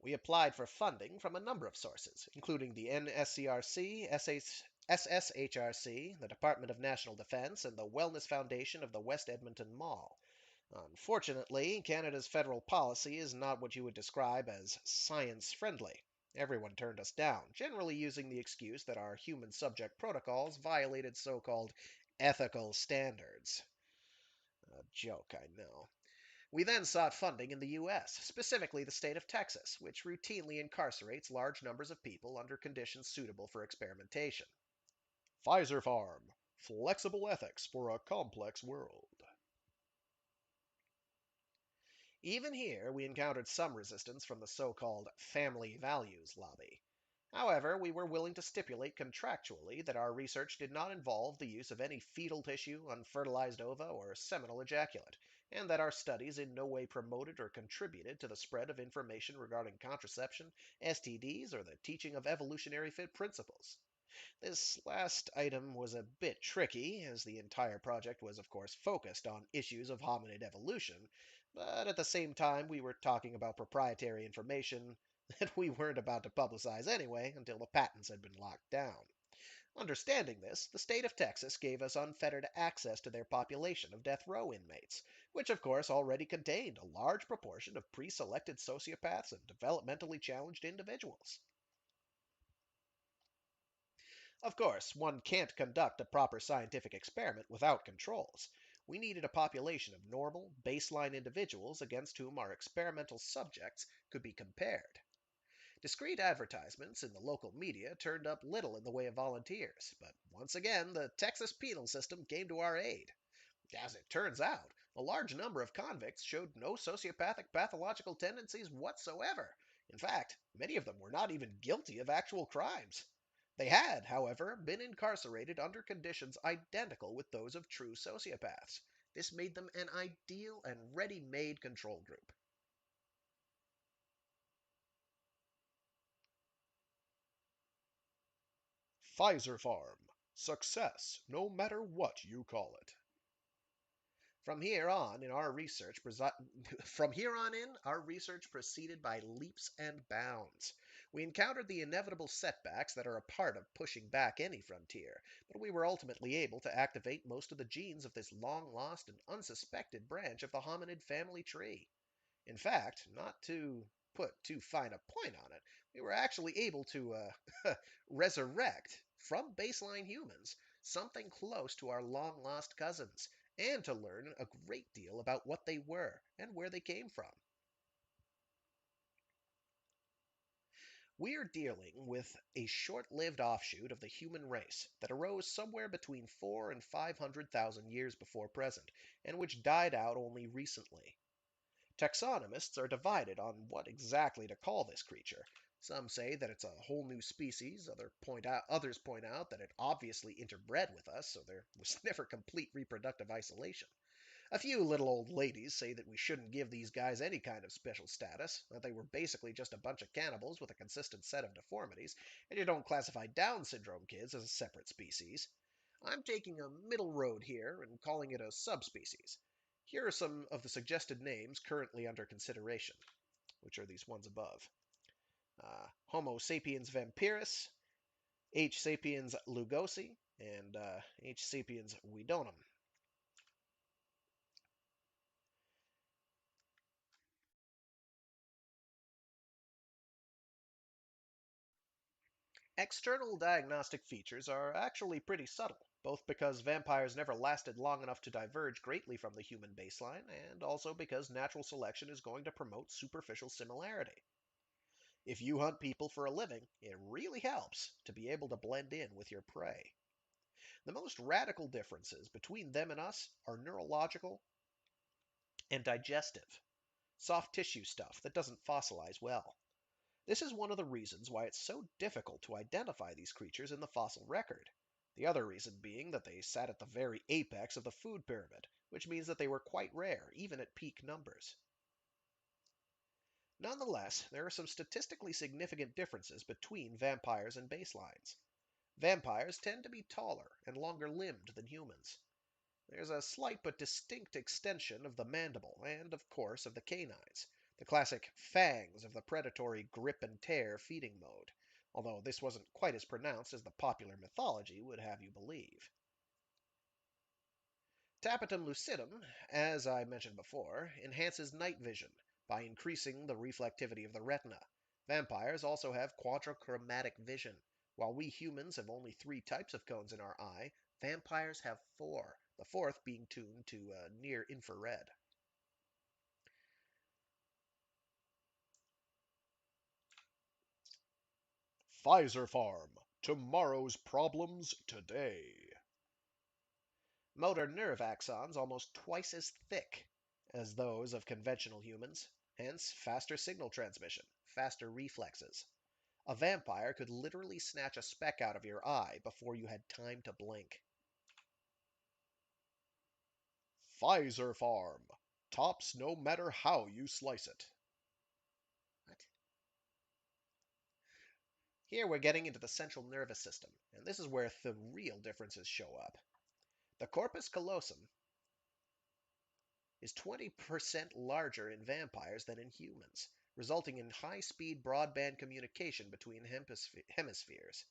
We applied for funding from a number of sources, including the NSCRC, SSHRC, the Department of National Defense, and the Wellness Foundation of the West Edmonton Mall. Unfortunately, Canada's federal policy is not what you would describe as science friendly. Everyone turned us down, generally using the excuse that our human subject protocols violated so called ethical standards. A joke, I know. We then sought funding in the U.S., specifically the state of Texas, which routinely incarcerates large numbers of people under conditions suitable for experimentation. Pfizer Farm. Flexible ethics for a complex world. Even here, we encountered some resistance from the so-called family values lobby. However, we were willing to stipulate contractually that our research did not involve the use of any fetal tissue, unfertilized ova, or seminal ejaculate, and that our studies in no way promoted or contributed to the spread of information regarding contraception, STDs, or the teaching of evolutionary fit principles. This last item was a bit tricky, as the entire project was, of course, focused on issues of hominid evolution, but at the same time, we were talking about proprietary information that we weren't about to publicize anyway until the patents had been locked down. Understanding this, the state of Texas gave us unfettered access to their population of death row inmates, which of course already contained a large proportion of pre selected sociopaths and developmentally challenged individuals. Of course, one can't conduct a proper scientific experiment without controls. We needed a population of normal, baseline individuals against whom our experimental subjects could be compared. Discreet advertisements in the local media turned up little in the way of volunteers, but once again the Texas penal system came to our aid. As it turns out, a large number of convicts showed no sociopathic pathological tendencies whatsoever. In fact, many of them were not even guilty of actual crimes. They had, however, been incarcerated under conditions identical with those of true sociopaths. This made them an ideal and ready made control group. Pfizer Farm. Success, no matter what you call it. From here on in our research from here on in our research proceeded by leaps and bounds. We encountered the inevitable setbacks that are a part of pushing back any frontier, but we were ultimately able to activate most of the genes of this long lost and unsuspected branch of the hominid family tree. In fact, not to put too fine a point on it, we were actually able to resurrect from baseline humans something close to our long lost cousins, and to learn a great deal about what they were and where they came from. We are dealing with a short lived offshoot of the human race that arose somewhere between 4 and 500,000 years before present, and which died out only recently. Taxonomists are divided on what exactly to call this creature. Some say that it's a whole new species, others point out that it obviously interbred with us, so there was never complete reproductive isolation. A few little old ladies say that we shouldn't give these guys any kind of special status, that they were basically just a bunch of cannibals with a consistent set of deformities, and you don't classify Down syndrome kids as a separate species. I'm taking a middle road here and calling it a subspecies. Here are some of the suggested names currently under consideration, which are these ones above. Homo sapiens vampirus, H. sapiens lugosi, and H. sapiens wedonum. External diagnostic features are actually pretty subtle, both because vampires never lasted long enough to diverge greatly from the human baseline, and also because natural selection is going to promote superficial similarity. If you hunt people for a living, it really helps to be able to blend in with your prey. The most radical differences between them and us are neurological and digestive, soft tissue stuff that doesn't fossilize well. This is one of the reasons why it's so difficult to identify these creatures in the fossil record. The other reason being that they sat at the very apex of the food pyramid, which means that they were quite rare, even at peak numbers. Nonetheless, there are some statistically significant differences between vampires and baselines. Vampires tend to be taller and longer limbed than humans. There's a slight but distinct extension of the mandible and, of course, of the canines, the classic fangs of the predatory grip and tear feeding mode, although this wasn't quite as pronounced as the popular mythology would have you believe. Tapetum lucidum, as I mentioned before, enhances night vision by increasing the reflectivity of the retina. Vampires also have quadrochromatic vision. While we humans have only three types of cones in our eye, vampires have four, the fourth being tuned to near infrared. Pfizer Farm. Tomorrow's problems today. Motor nerve axons almost twice as thick as those of conventional humans, hence faster signal transmission, faster reflexes. A vampire could literally snatch a speck out of your eye before you had time to blink. Pfizer Farm. Tops no matter how you slice it. What? Here we're getting into the central nervous system, and this is where the real differences show up. The corpus callosum is 20% larger in vampires than in humans, resulting in high-speed broadband communication between hemispheres.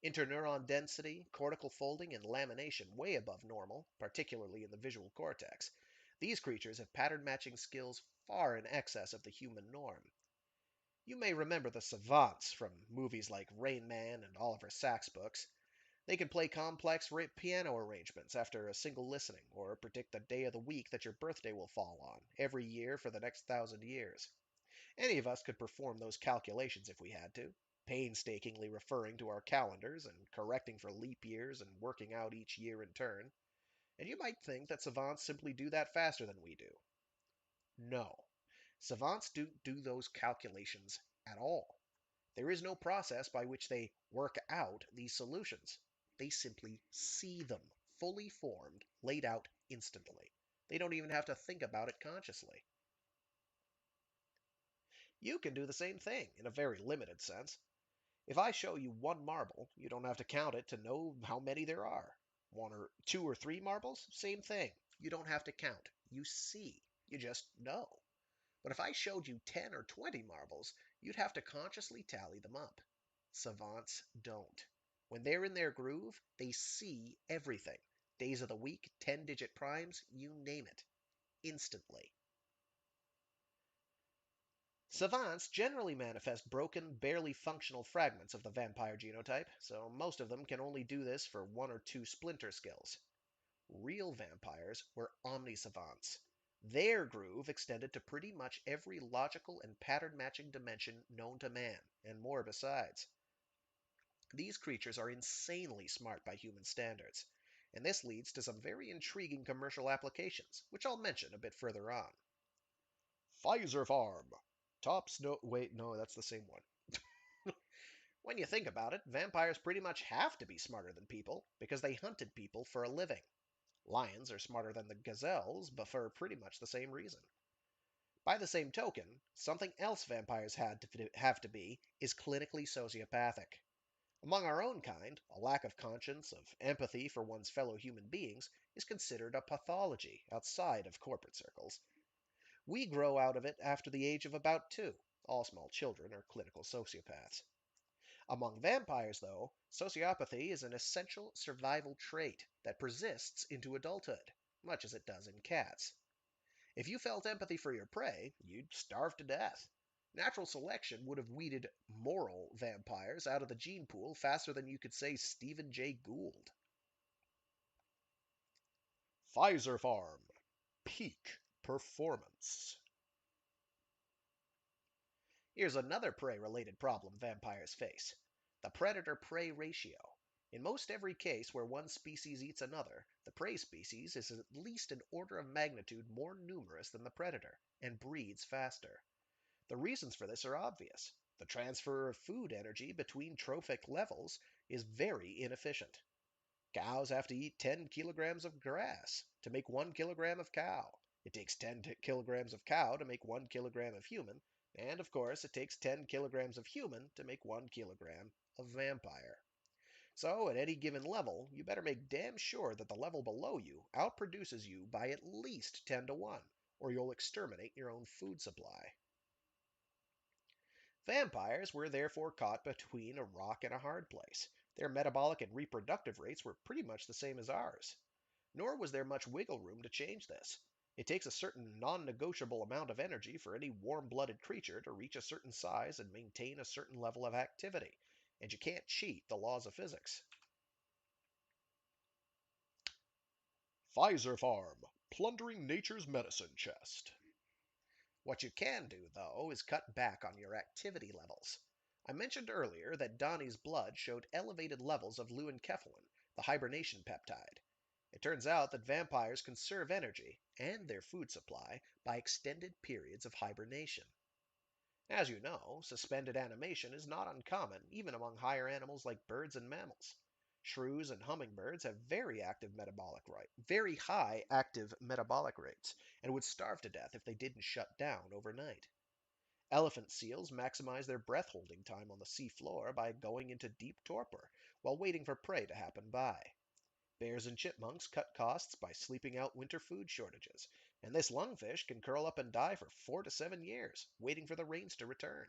Interneuron density, cortical folding, and lamination way above normal, particularly in the visual cortex. These creatures have pattern matching skills far in excess of the human norm. You may remember the savants from movies like Rain Man and Oliver Sacks books. They can play complex piano arrangements after a single listening, or predict the day of the week that your birthday will fall on, every year for the next 1,000 years. Any of us could perform those calculations if we had to, painstakingly referring to our calendars and correcting for leap years and working out each year in turn. And you might think that savants simply do that faster than we do. No. Savants don't do those calculations at all. There is no process by which they work out these solutions. They simply see them, fully formed, laid out instantly. They don't even have to think about it consciously. You can do the same thing, in a very limited sense. If I show you one marble, you don't have to count it to know how many there are. One or two or three marbles, same thing. You don't have to count. You see. You just know. But if I showed you 10 or 20 marbles, you'd have to consciously tally them up. Savants don't. When they're in their groove, they see everything. Days of the week, 10-digit primes, you name it. Instantly. Savants generally manifest broken, barely functional fragments of the vampire genotype, so most of them can only do this for one or two splinter skills. Real vampires were omnisavants. Their groove extended to pretty much every logical and pattern-matching dimension known to man, and more besides. These creatures are insanely smart by human standards, and this leads to some very intriguing commercial applications, which I'll mention a bit further on. Pfizer Farm. Tops no... Wait, no, that's the same one. When you think about it, vampires pretty much have to be smarter than people, because they hunted people for a living. Lions are smarter than the gazelles, but for pretty much the same reason. By the same token, something else vampires have to be is clinically sociopathic. Among our own kind, a lack of conscience, of empathy for one's fellow human beings, is considered a pathology outside of corporate circles. We grow out of it after the age of about 2. All small children are clinical sociopaths. Among vampires, though, sociopathy is an essential survival trait that persists into adulthood, much as it does in cats. If you felt empathy for your prey, you'd starve to death. Natural selection would have weeded moral vampires out of the gene pool faster than you could say Stephen Jay Gould. Pfizer Farm. Peak performance. Here's another prey-related problem vampires face: the predator-prey ratio. In most every case where one species eats another, the prey species is at least an order of magnitude more numerous than the predator, and breeds faster. The reasons for this are obvious. The transfer of food energy between trophic levels is very inefficient. Cows have to eat 10 kilograms of grass to make 1 kilogram of cow. It takes 10 kilograms of cow to make 1 kilogram of human, And of course, it takes 10 kilograms of human to make 1 kilogram of vampire. So, at any given level, you better make damn sure that the level below you outproduces you by at least 10 to 1, or you'll exterminate your own food supply. Vampires were therefore caught between a rock and a hard place. Their metabolic and reproductive rates were pretty much the same as ours. Nor was there much wiggle room to change this. It takes a certain non negotiable amount of energy for any warm blooded creature to reach a certain size and maintain a certain level of activity, and you can't cheat the laws of physics. Pfizer Farm, plundering nature's medicine chest. What you can do, though, is cut back on your activity levels. I mentioned earlier that Donnie's blood showed elevated levels of leukocephalin, the hibernation peptide. It turns out that vampires conserve energy and their food supply by extended periods of hibernation. As you know, suspended animation is not uncommon even among higher animals like birds and mammals. Shrews and hummingbirds have very high active metabolic rates, and would starve to death if they didn't shut down overnight. Elephant seals maximize their breath holding time on the sea floor by going into deep torpor while waiting for prey to happen by. Bears and chipmunks cut costs by sleeping out winter food shortages, and this lungfish can curl up and die for 4 to 7 years, waiting for the rains to return.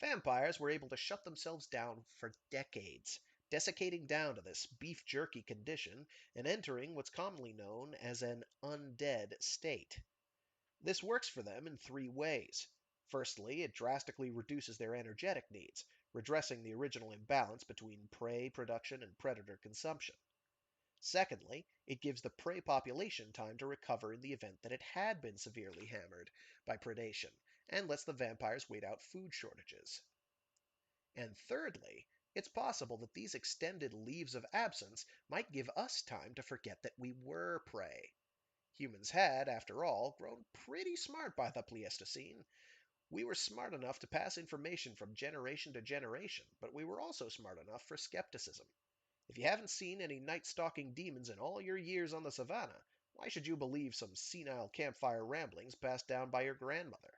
Vampires were able to shut themselves down for decades, desiccating down to this beef jerky condition and entering what's commonly known as an undead state. This works for them in three ways. Firstly, it drastically reduces their energetic needs, redressing the original imbalance between prey production and predator consumption. Secondly, it gives the prey population time to recover in the event that it had been severely hammered by predation, and lets the vampires wait out food shortages. And thirdly, it's possible that these extended leaves of absence might give us time to forget that we were prey. Humans had, after all, grown pretty smart by the Pleistocene. We were smart enough to pass information from generation to generation, but we were also smart enough for skepticism. If you haven't seen any night-stalking demons in all your years on the savannah, why should you believe some senile campfire ramblings passed down by your grandmother?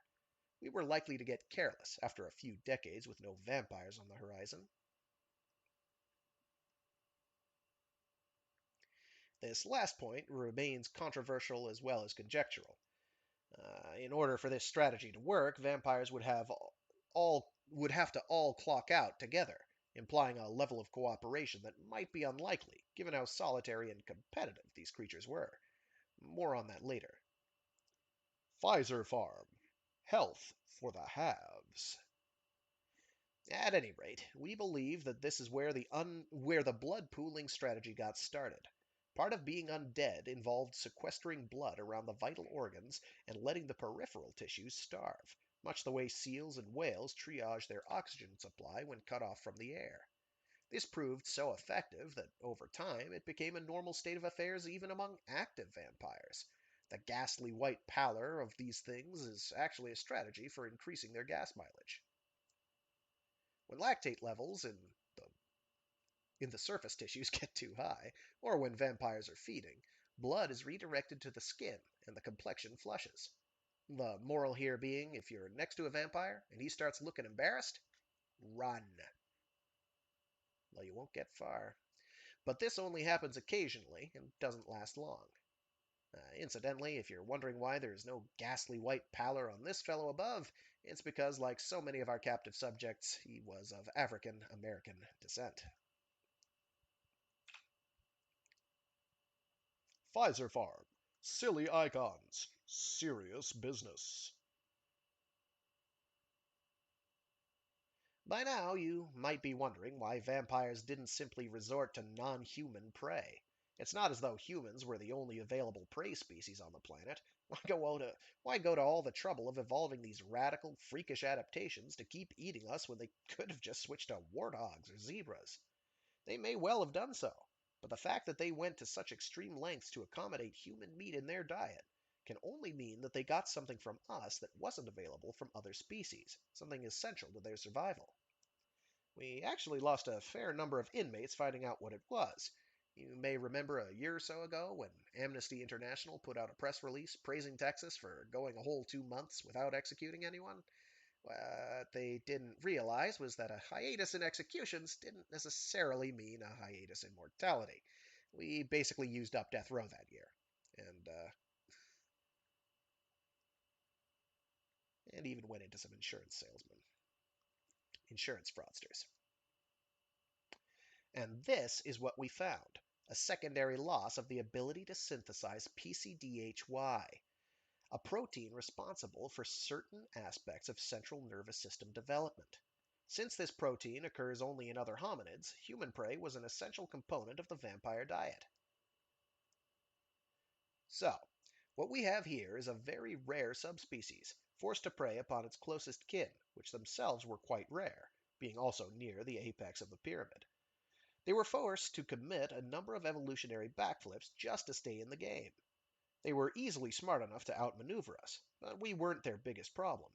We were likely to get careless after a few decades with no vampires on the horizon. This last point remains controversial as well as conjectural. In order for this strategy to work, vampires would have to all clock out together, implying a level of cooperation that might be unlikely, given how solitary and competitive these creatures were. More on that later. Pfizer Farm. Health for the haves. At any rate, we believe that this is where the blood pooling strategy got started. Part of being undead involved sequestering blood around the vital organs and letting the peripheral tissues starve, much the way seals and whales triage their oxygen supply when cut off from the air. This proved so effective that over time it became a normal state of affairs even among active vampires. The ghastly white pallor of these things is actually a strategy for increasing their gas mileage. When lactate levels in the surface tissues get too high, or when vampires are feeding, blood is redirected to the skin and the complexion flushes. The moral here being, if you're next to a vampire and he starts looking embarrassed, run. Well, you won't get far. But this only happens occasionally and doesn't last long. Incidentally, if you're wondering why there is no ghastly white pallor on this fellow above, it's because, like so many of our captive subjects, he was of African American descent. Pfizer Farm. Silly icons. Serious business. By now, you might be wondering why vampires didn't simply resort to non-human prey. It's not as though humans were the only available prey species on the planet. Why go to all the trouble of evolving these radical, freakish adaptations to keep eating us when they could have just switched to warthogs or zebras? They may well have done so, but the fact that they went to such extreme lengths to accommodate human meat in their diet can only mean that they got something from us that wasn't available from other species, something essential to their survival. We actually lost a fair number of inmates finding out what it was. You may remember a year or so ago when Amnesty International put out a press release praising Texas for going a whole 2 months without executing anyone. What they didn't realize was that a hiatus in executions didn't necessarily mean a hiatus in mortality. We basically used up death row that year, and and even went into some insurance salesmen, insurance fraudsters. And this is what we found: a secondary loss of the ability to synthesize PCDH-Y, a protein responsible for certain aspects of central nervous system development. Since this protein occurs only in other hominids, human prey was an essential component of the vampire diet. So, what we have here is a very rare subspecies, forced to prey upon its closest kin, which themselves were quite rare, being also near the apex of the pyramid. They were forced to commit a number of evolutionary backflips just to stay in the game. They were easily smart enough to outmaneuver us, but we weren't their biggest problem.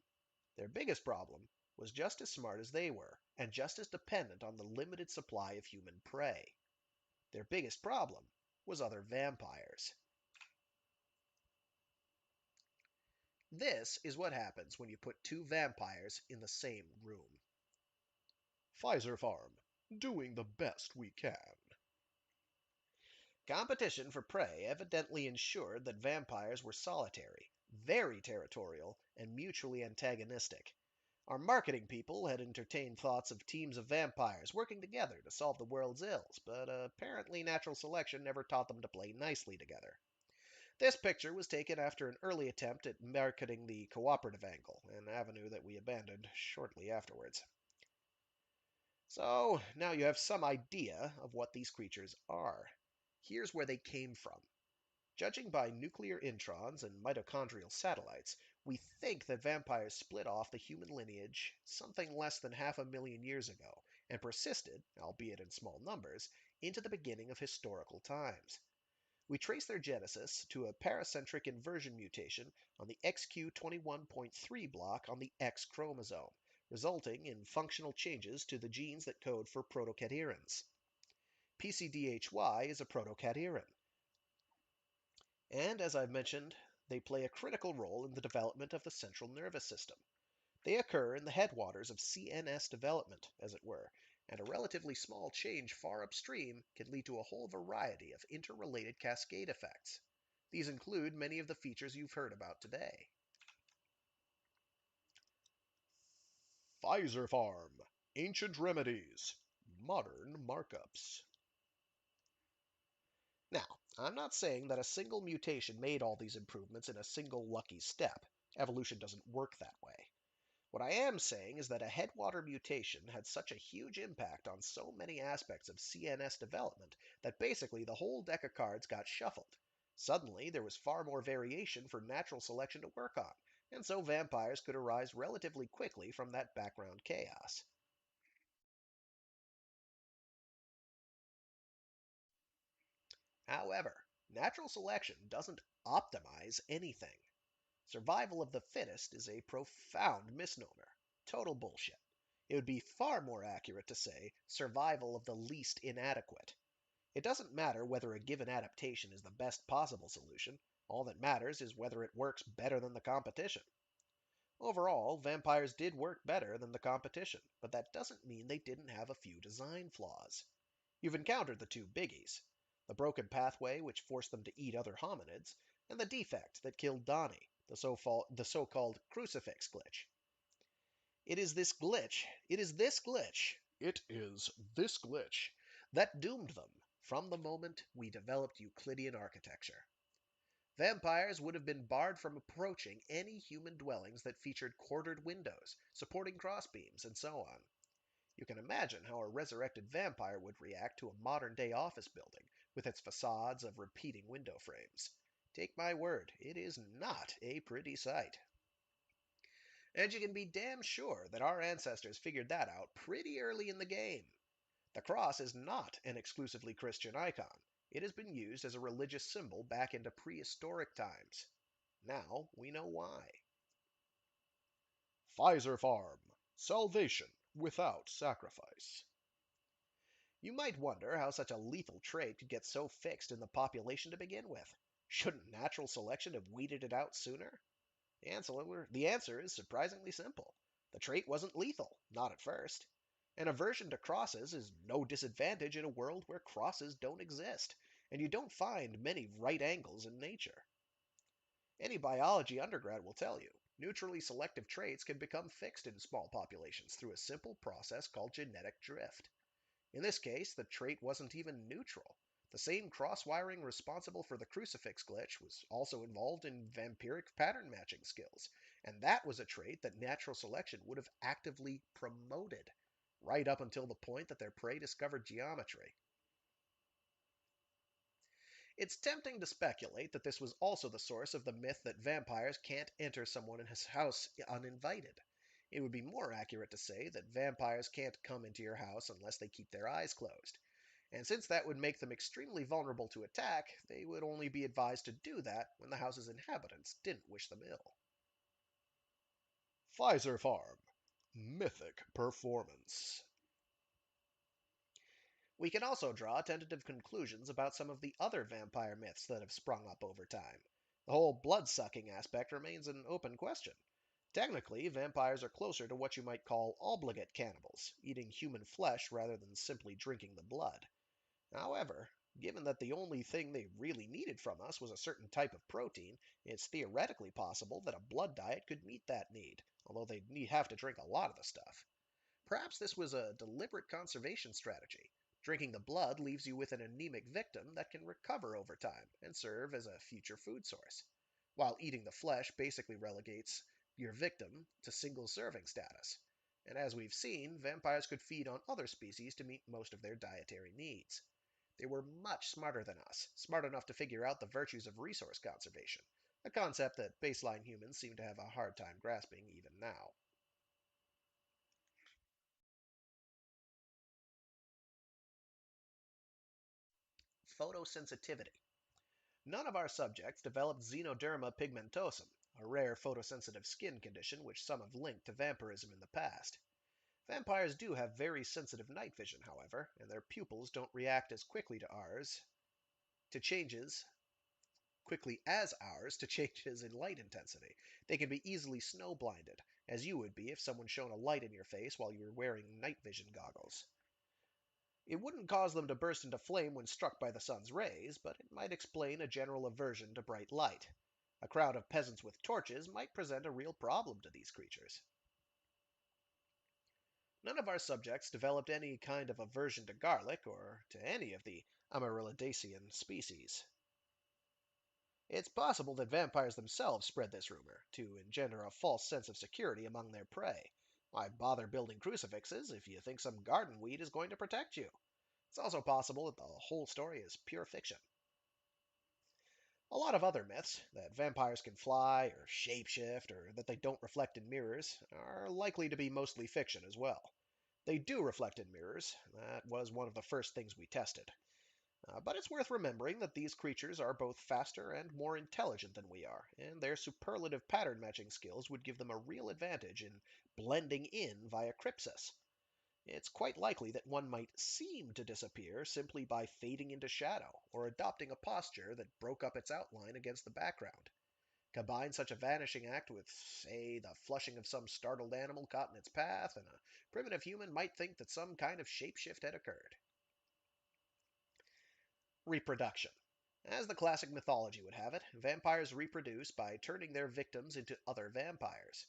Their biggest problem was just as smart as they were, and just as dependent on the limited supply of human prey. Their biggest problem was other vampires. This is what happens when you put two vampires in the same room. Pfizer Farm, doing the best we can. Competition for prey evidently ensured that vampires were solitary, very territorial, and mutually antagonistic. Our marketing people had entertained thoughts of teams of vampires working together to solve the world's ills, but apparently natural selection never taught them to play nicely together. This picture was taken after an early attempt at marketing the cooperative angle, an avenue that we abandoned shortly afterwards. So, now you have some idea of what these creatures are. Here's where they came from. Judging by nuclear introns and mitochondrial satellites, we think that vampires split off the human lineage something less than 500,000 years ago and persisted, albeit in small numbers, into the beginning of historical times. We trace their genesis to a paracentric inversion mutation on the XQ21.3 block on the X chromosome, resulting in functional changes to the genes that code for protocatecherins. PCDH-Y is a protocatecherin, and as I've mentioned, they play a critical role in the development of the central nervous system. They occur in the headwaters of CNS development, as it were, and a relatively small change far upstream can lead to a whole variety of interrelated cascade effects. These include many of the features you've heard about today. Pfizer Farm, ancient remedies, modern markups. Now, I'm not saying that a single mutation made all these improvements in a single lucky step. Evolution doesn't work that way. What I am saying is that a headwater mutation had such a huge impact on so many aspects of CNS development that basically the whole deck of cards got shuffled. Suddenly, there was far more variation for natural selection to work on, and so vampires could arise relatively quickly from that background chaos. However, natural selection doesn't optimize anything. Survival of the fittest is a profound misnomer. Total bullshit. It would be far more accurate to say survival of the least inadequate. It doesn't matter whether a given adaptation is the best possible solution. All that matters is whether it works better than the competition. Overall, vampires did work better than the competition, but that doesn't mean they didn't have a few design flaws. You've encountered the two biggies: the broken pathway which forced them to eat other hominids, and the defect that killed Donnie, the so-called crucifix glitch. It is this glitch that doomed them from the moment we developed Euclidean architecture. Vampires would have been barred from approaching any human dwellings that featured quartered windows, supporting crossbeams, and so on. You can imagine how a resurrected vampire would react to a modern-day office building with its facades of repeating window frames. Take my word, it is not a pretty sight. And you can be damn sure that our ancestors figured that out pretty early in the game. The cross is not an exclusively Christian icon. It has been used as a religious symbol back into prehistoric times. Now we know why. Pfizer Farm, salvation without sacrifice. You might wonder how such a lethal trait could get so fixed in the population to begin with. Shouldn't natural selection have weeded it out sooner? The answer is surprisingly simple. The trait wasn't lethal, not at first. An aversion to crosses is no disadvantage in a world where crosses don't exist, and you don't find many right angles in nature. Any biology undergrad will tell you, neutrally selective traits can become fixed in small populations through a simple process called genetic drift. In this case, the trait wasn't even neutral. The same cross-wiring responsible for the crucifix glitch was also involved in vampiric pattern matching skills, and that was a trait that natural selection would have actively promoted, right up until the point that their prey discovered geometry. It's tempting to speculate that this was also the source of the myth that vampires can't enter someone's house uninvited. It would be more accurate to say that vampires can't come into your house unless they keep their eyes closed. And since that would make them extremely vulnerable to attack, they would only be advised to do that when the house's inhabitants didn't wish them ill. Pfizer Farm. Mythic Performance. We can also draw tentative conclusions about some of the other vampire myths that have sprung up over time. The whole blood-sucking aspect remains an open question. Technically, vampires are closer to what you might call obligate cannibals, eating human flesh rather than simply drinking the blood. However, given that the only thing they really needed from us was a certain type of protein, it's theoretically possible that a blood diet could meet that need, although they'd have to drink a lot of the stuff. Perhaps this was a deliberate conservation strategy. Drinking the blood leaves you with an anemic victim that can recover over time and serve as a future food source, while eating the flesh basically relegates your victim to single serving status. And as we've seen, vampires could feed on other species to meet most of their dietary needs. They were much smarter than us, smart enough to figure out the virtues of resource conservation, a concept that baseline humans seem to have a hard time grasping even now. Photosensitivity. None of our subjects developed xenoderma pigmentosum, a rare photosensitive skin condition which some have linked to vampirism in the past. Vampires do have very sensitive night vision, however, and their pupils don't react as to changes quickly as ours to changes in light intensity. They can be easily snow blinded, as you would be if someone shone a light in your face while you were wearing night vision goggles. It wouldn't cause them to burst into flame when struck by the sun's rays, but it might explain a general aversion to bright light. A crowd of peasants with torches might present a real problem to these creatures. None of our subjects developed any kind of aversion to garlic or to any of the Amaryllidacean species. It's possible that vampires themselves spread this rumor to engender a false sense of security among their prey. Why bother building crucifixes if you think some garden weed is going to protect you? It's also possible that the whole story is pure fiction. A lot of other myths, that vampires can fly or shapeshift or that they don't reflect in mirrors, are likely to be mostly fiction as well. They do reflect in mirrors. That was one of the first things we tested. But it's worth remembering that these creatures are both faster and more intelligent than we are, and their superlative pattern matching skills would give them a real advantage in blending in via crypsis. It's quite likely that one might seem to disappear simply by fading into shadow or adopting a posture that broke up its outline against the background. Combine such a vanishing act with, say, the flushing of some startled animal caught in its path, and a primitive human might think that some kind of shapeshift had occurred. Reproduction. As the classic mythology would have it, vampires reproduce by turning their victims into other vampires.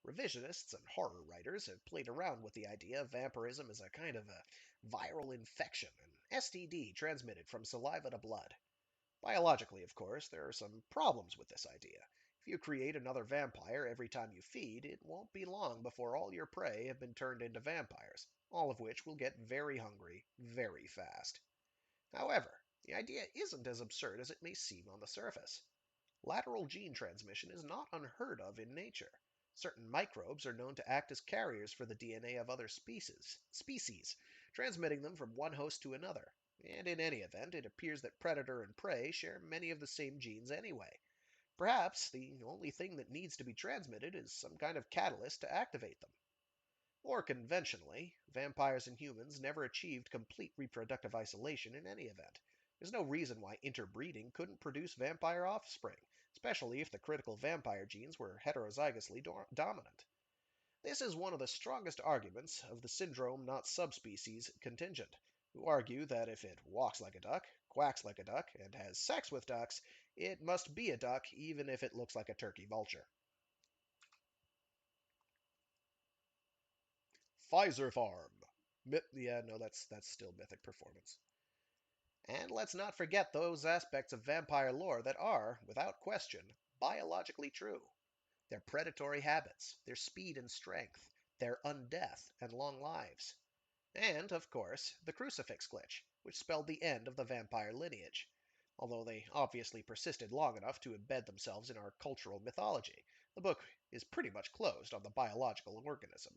Revisionists and horror writers have played around with the idea of vampirism as a kind of a viral infection, an STD transmitted from saliva to blood. Biologically, of course, there are some problems with this idea. If you create another vampire every time you feed, it won't be long before all your prey have been turned into vampires, all of which will get very hungry very fast. However, the idea isn't as absurd as it may seem on the surface. Lateral gene transmission is not unheard of in nature. Certain microbes are known to act as carriers for the DNA of other species, transmitting them from one host to another. And in any event, it appears that predator and prey share many of the same genes anyway. Perhaps the only thing that needs to be transmitted is some kind of catalyst to activate them. More conventionally, vampires and humans never achieved complete reproductive isolation in any event. There's no reason why interbreeding couldn't produce vampire offspring, especially if the critical vampire genes were heterozygously dominant. This is one of the strongest arguments of the syndrome not subspecies contingent, who argue that if it walks like a duck, quacks like a duck, and has sex with ducks, it must be a duck even if it looks like a turkey vulture. Pfizer Farm. Yeah, no, that's still mythic performance. And let's not forget those aspects of vampire lore that are, without question, biologically true. Their predatory habits, their speed and strength, their undeath and long lives. And, of course, the crucifix glitch, which spelled the end of the vampire lineage, although they obviously persisted long enough to embed themselves in our cultural mythology. The book is pretty much closed on the biological organism.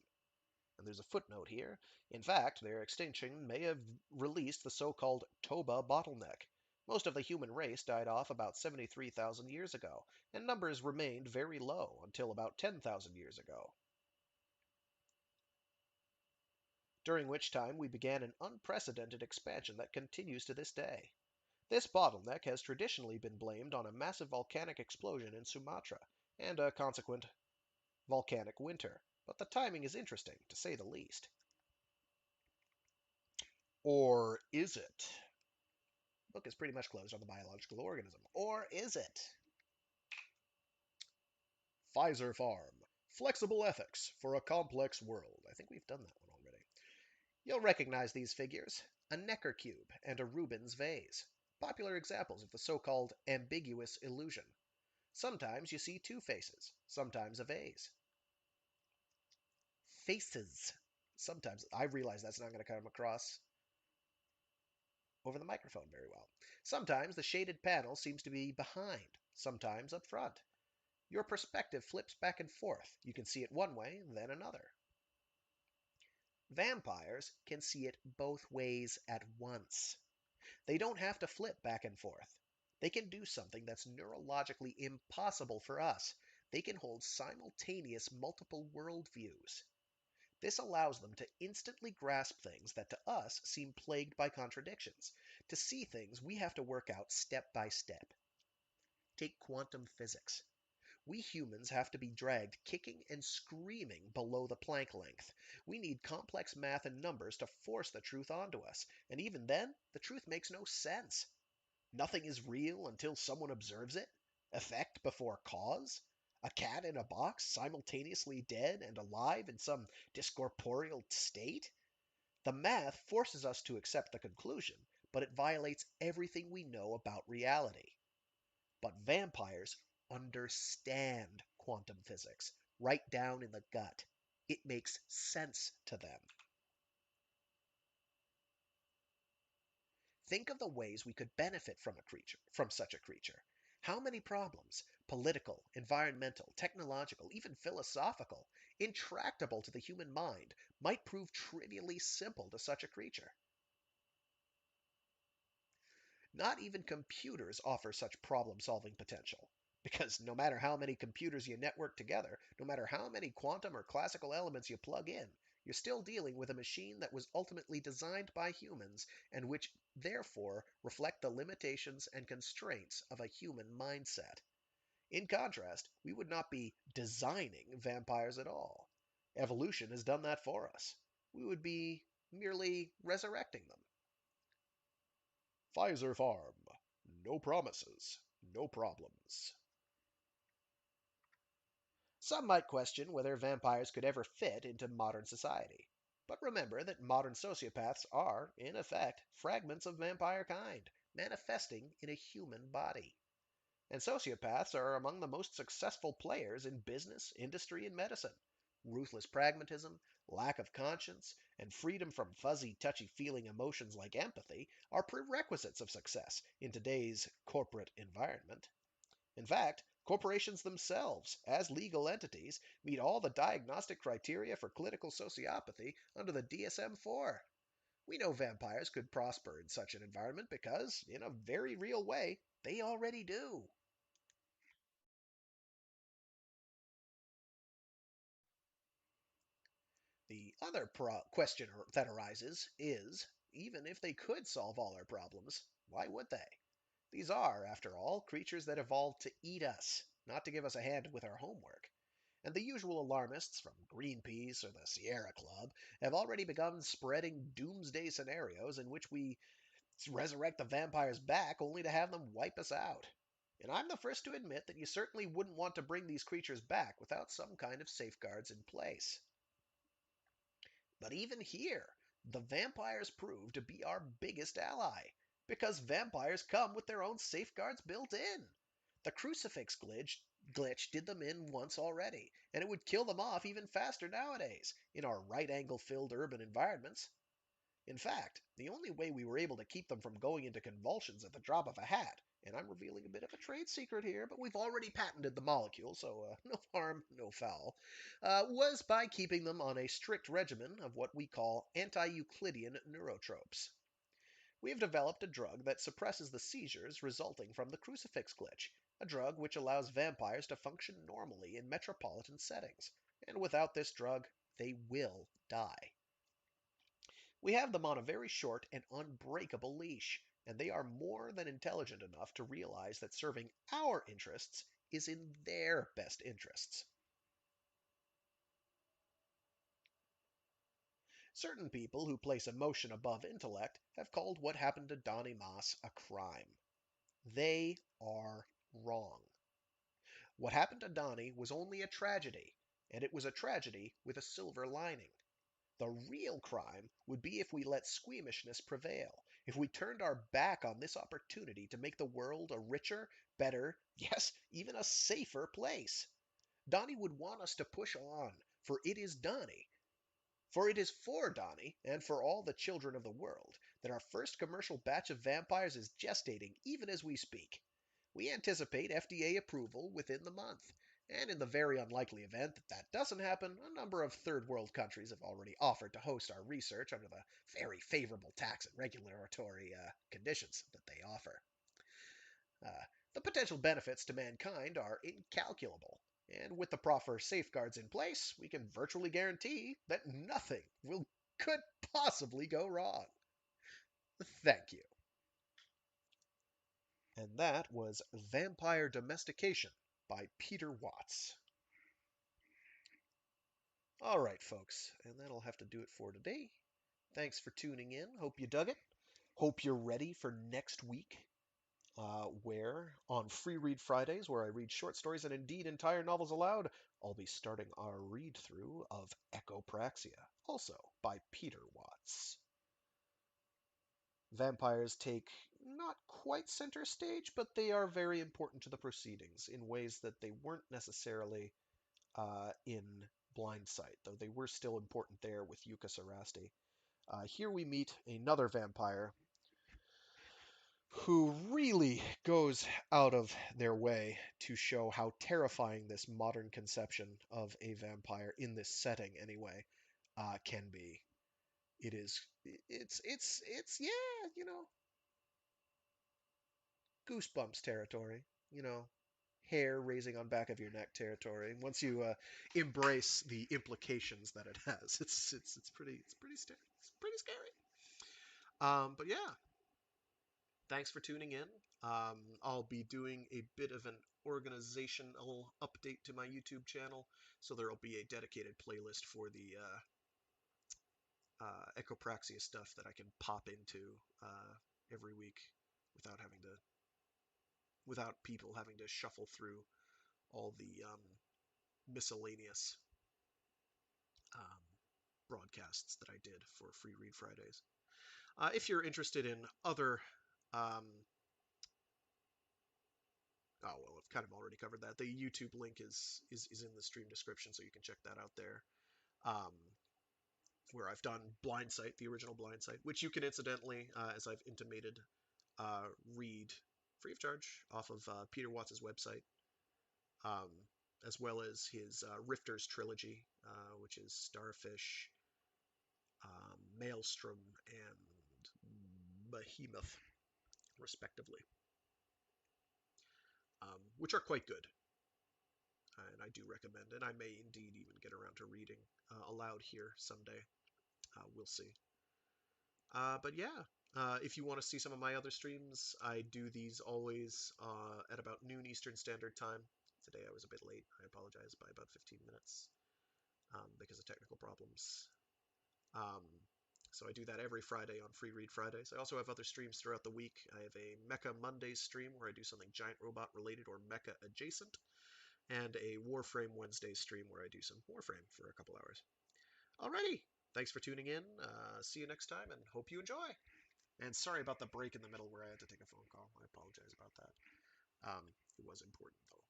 And there's a footnote here. In fact, their extinction may have released the so-called Toba bottleneck. Most of the human race died off about 73,000 years ago, and numbers remained very low until about 10,000 years ago, during which time we began an unprecedented expansion that continues to this day. This bottleneck has traditionally been blamed on a massive volcanic explosion in Sumatra and a consequent volcanic winter, but the timing is interesting, to say the least. Or is it? The book is pretty much closed on the biological organism. Or is it? Pfizer Farm. Flexible ethics for a complex world. I think we've done that one already. You'll recognize these figures. A Necker cube and a Rubens vase. Popular examples of the so-called ambiguous illusion. Sometimes you see two faces, sometimes a vase. Faces. Sometimes I realize that's not going to come across over the microphone very well. Sometimes the shaded panel seems to be behind, sometimes up front. Your perspective flips back and forth. You can see it one way, then another. Vampires can see it both ways at once. They don't have to flip back and forth. They can do something that's neurologically impossible for us. They can hold simultaneous multiple worldviews. This allows them to instantly grasp things that to us seem plagued by contradictions, to see things we have to work out step by step. Take quantum physics. We humans have to be dragged kicking and screaming below the Planck length. We need complex math and numbers to force the truth onto us, and even then, the truth makes no sense. Nothing is real until someone observes it. Effect before cause? A cat in a box simultaneously dead and alive in some discorporeal state? The math forces us to accept the conclusion, but it violates everything we know about reality. But vampires understand quantum physics, right down in the gut. It makes sense to them. Think of the ways we could benefit from such a creature. How many problems, political, environmental, technological, even philosophical, intractable to the human mind, might prove trivially simple to such a creature? Not even computers offer such problem-solving potential. Because no matter how many computers you network together, no matter how many quantum or classical elements you plug in, you're still dealing with a machine that was ultimately designed by humans and which therefore reflect the limitations and constraints of a human mindset. In contrast, we would not be designing vampires at all. Evolution has done that for us. We would be merely resurrecting them. Pfizer Farm. No promises, no problems. Some might question whether vampires could ever fit into modern society. But remember that modern sociopaths are, in effect, fragments of vampire kind, manifesting in a human body. And sociopaths are among the most successful players in business, industry, and medicine. Ruthless pragmatism, lack of conscience, and freedom from fuzzy, touchy-feeling emotions like empathy are prerequisites of success in today's corporate environment. In fact, corporations themselves, as legal entities, meet all the diagnostic criteria for clinical sociopathy under the DSM-4. We know vampires could prosper in such an environment because, in a very real way, they already do. The Other question that arises is, even if they could solve all our problems, why would they? These are, after all, creatures that evolved to eat us, not to give us a hand with our homework. And the usual alarmists from Greenpeace or the Sierra Club have already begun spreading doomsday scenarios in which we resurrect the vampires back only to have them wipe us out. And I'm the first to admit that you certainly wouldn't want to bring these creatures back without some kind of safeguards in place. But even here, the vampires prove to be our biggest ally, because vampires come with their own safeguards built in. The crucifix glitch did them in once already, and it would kill them off even faster nowadays in our right angle filled urban environments. In fact, the only way we were able to keep them from going into convulsions at the drop of a hat, and I'm revealing a bit of a trade secret here, but we've already patented the molecule, so no harm, no foul, was by keeping them on a strict regimen of what we call anti-Euclidean neurotropes. We have developed a drug that suppresses the seizures resulting from the crucifix glitch, a drug which allows vampires to function normally in metropolitan settings. And without this drug, they will die. We have them on a very short and unbreakable leash, and they are more than intelligent enough to realize that serving our interests is in their best interests. Certain people who place emotion above intellect have called what happened to Donnie Moss a crime. They are wrong. What happened to Donnie was only a tragedy, and it was a tragedy with a silver lining. The real crime would be if we let squeamishness prevail, if we turned our back on this opportunity to make the world a richer, better, yes, even a safer place. Donnie would want us to push on, for it is Donnie. For it is for Donnie, and for all the children of the world, that our first commercial batch of vampires is gestating even as we speak. We anticipate FDA approval within the month, and in the very unlikely event that that doesn't happen, a number of third world countries have already offered to host our research under the very favorable tax and regulatory conditions that they offer. Uh, the potential benefits to mankind are incalculable, and with the proper safeguards in place, we can virtually guarantee that nothing could possibly go wrong. Thank you. And that was Vampire Domestication by Peter Watts. All right, folks, and that'll have to do it for today. Thanks for tuning in. Hope you dug it. Hope you're ready for next week, where on Free Read Fridays, where I read short stories and indeed entire novels aloud, I'll be starting our read through of Echopraxia, also by Peter Watts. Vampires take not quite center stage, but they are very important to the proceedings in ways that they weren't necessarily in Blindsight, though they were still important there with Yuka Sarasti. Here we meet another vampire who really goes out of their way to show how terrifying this modern conception of a vampire, in this setting anyway, can be. It's yeah, goosebumps territory, hair raising on back of your neck territory. Once you embrace the implications that it has, it's pretty scary. But yeah, thanks for tuning in. I'll be doing a bit of an organizational update to my YouTube channel, so there'll be a dedicated playlist for the Echopraxia stuff that I can pop into every week without having to, without people having to shuffle through all the miscellaneous um, broadcasts that I did for Free Read Fridays. If you're interested in other, um, oh well, I've kind of already covered that. The YouTube link is in the stream description, so you can check that out there. Um, where I've done Blindsight, the original Blindsight, which you can incidentally, as I've intimated, read free of charge off of Peter Watts' website, um, as well as his Rifters trilogy, which is Starfish, Maelstrom, and Behemoth, respectively, which are quite good. and I do recommend it. I may indeed even get around to reading aloud here someday. We'll see. But yeah, if you want to see some of my other streams, I do these always at about noon Eastern Standard Time. Today I was a bit late. I apologize by about 15 minutes because of technical problems. Um, so I do that every Friday on Free Read Fridays. I also have other streams throughout the week. I have a Mecha Mondays stream where I do something giant robot related or mecha adjacent, and a Warframe Wednesdays stream where I do some Warframe for a couple hours. Alrighty, thanks for tuning in. See you next time, and hope you enjoy. And sorry about the break in the middle where I had to take a phone call. I apologize about that. It was important though.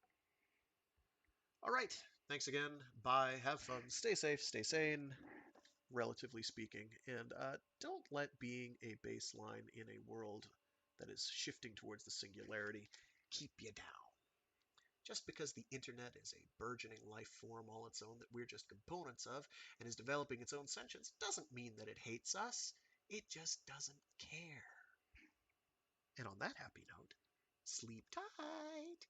All right, thanks again. Bye. Have fun. Stay safe. Stay sane. Relatively speaking, and don't let being a baseline in a world that is shifting towards the singularity keep you down. Just because the internet is a burgeoning life form all its own that we're just components of and is developing its own sentience doesn't mean that it hates us. It just doesn't care. And on that happy note, sleep tight.